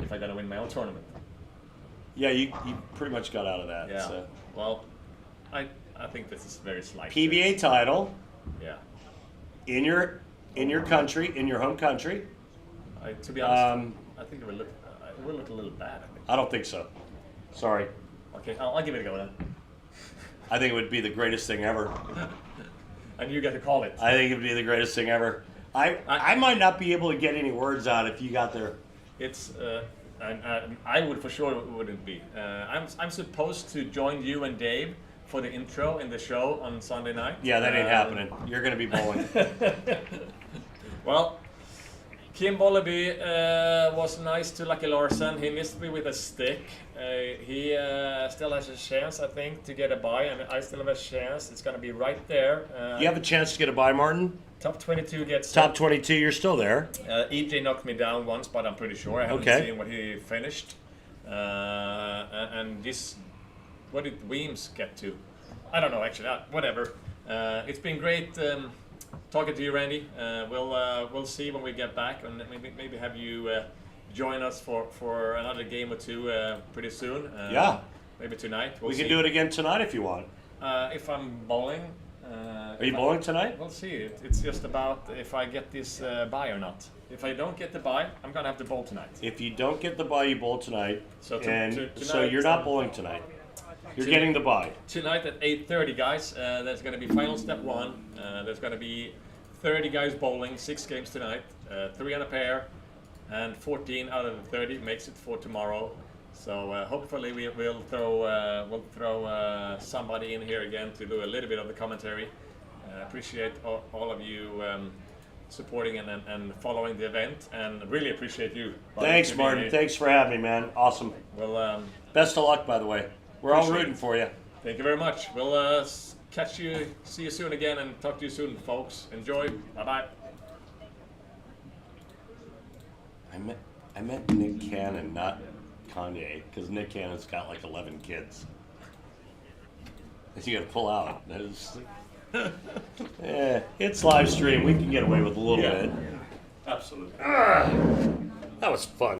If I gotta win my own tournament. Yeah, you pretty much got out of that. Yeah. So. Well, I think this is very slight. PBA title Yeah. in your country, in your home country. To be honest, I think it will look a little bad. I think. I don't think so. Sorry. Okay, I'll give it a go then. I think it would be the greatest thing ever. And you get to call it. I think it would be the greatest thing ever. I might not be able to get any words out if you got there. It's and I would for sure wouldn't be. I'm supposed to join you and Dave for the intro in the show on Sunday night. Yeah, that ain't happening. You're gonna be bowling. Well, Kim Bollaby was nice to Lucky Larsen. He missed me with a stick. He still has a chance, I think, to get a bye, and I still have a chance. It's going to be right there. You have a chance to get a bye, Martin. Top 22 gets Top 22, you're still there. EJ knocked me down once, but I'm pretty sure. I haven't seen what he finished. And this, what did Weems get to? I don't know, actually. Whatever. It's been great talking to you, Randy. We'll see when we get back, and maybe have you join us for another game or two pretty soon. Yeah. Maybe tonight. We can do it again tonight if you want. If I'm bowling. Are you bowling tonight? We'll see. It's just about if I get this bye or not. If I don't get the bye, I'm gonna have to bowl tonight. If you don't get the bye, you bowl tonight. So so tonight, you're not bowling tonight. You're getting the bye. Tonight at 8:30, guys. There's going to be final step 1. There's going to be 30 guys bowling, 6 games tonight, 3 on a pair, and 14 out of the 30 makes it for tomorrow. So hopefully we'll throw somebody in here again to do a little bit of the commentary. Appreciate all of you supporting and following the event, and really appreciate you. Thanks, Martin. Thanks for having me, man. Awesome. Well, best of luck, by the way. We're all rooting for you. Thank you very much. We'll see you soon again, and talk to you soon, folks. Enjoy. Bye-bye. I meant Nick Cannon, not Kanye, because Nick Cannon's got like 11 kids. You got to pull out. It's live stream. We can get away with a little bit. Absolutely. That was fun.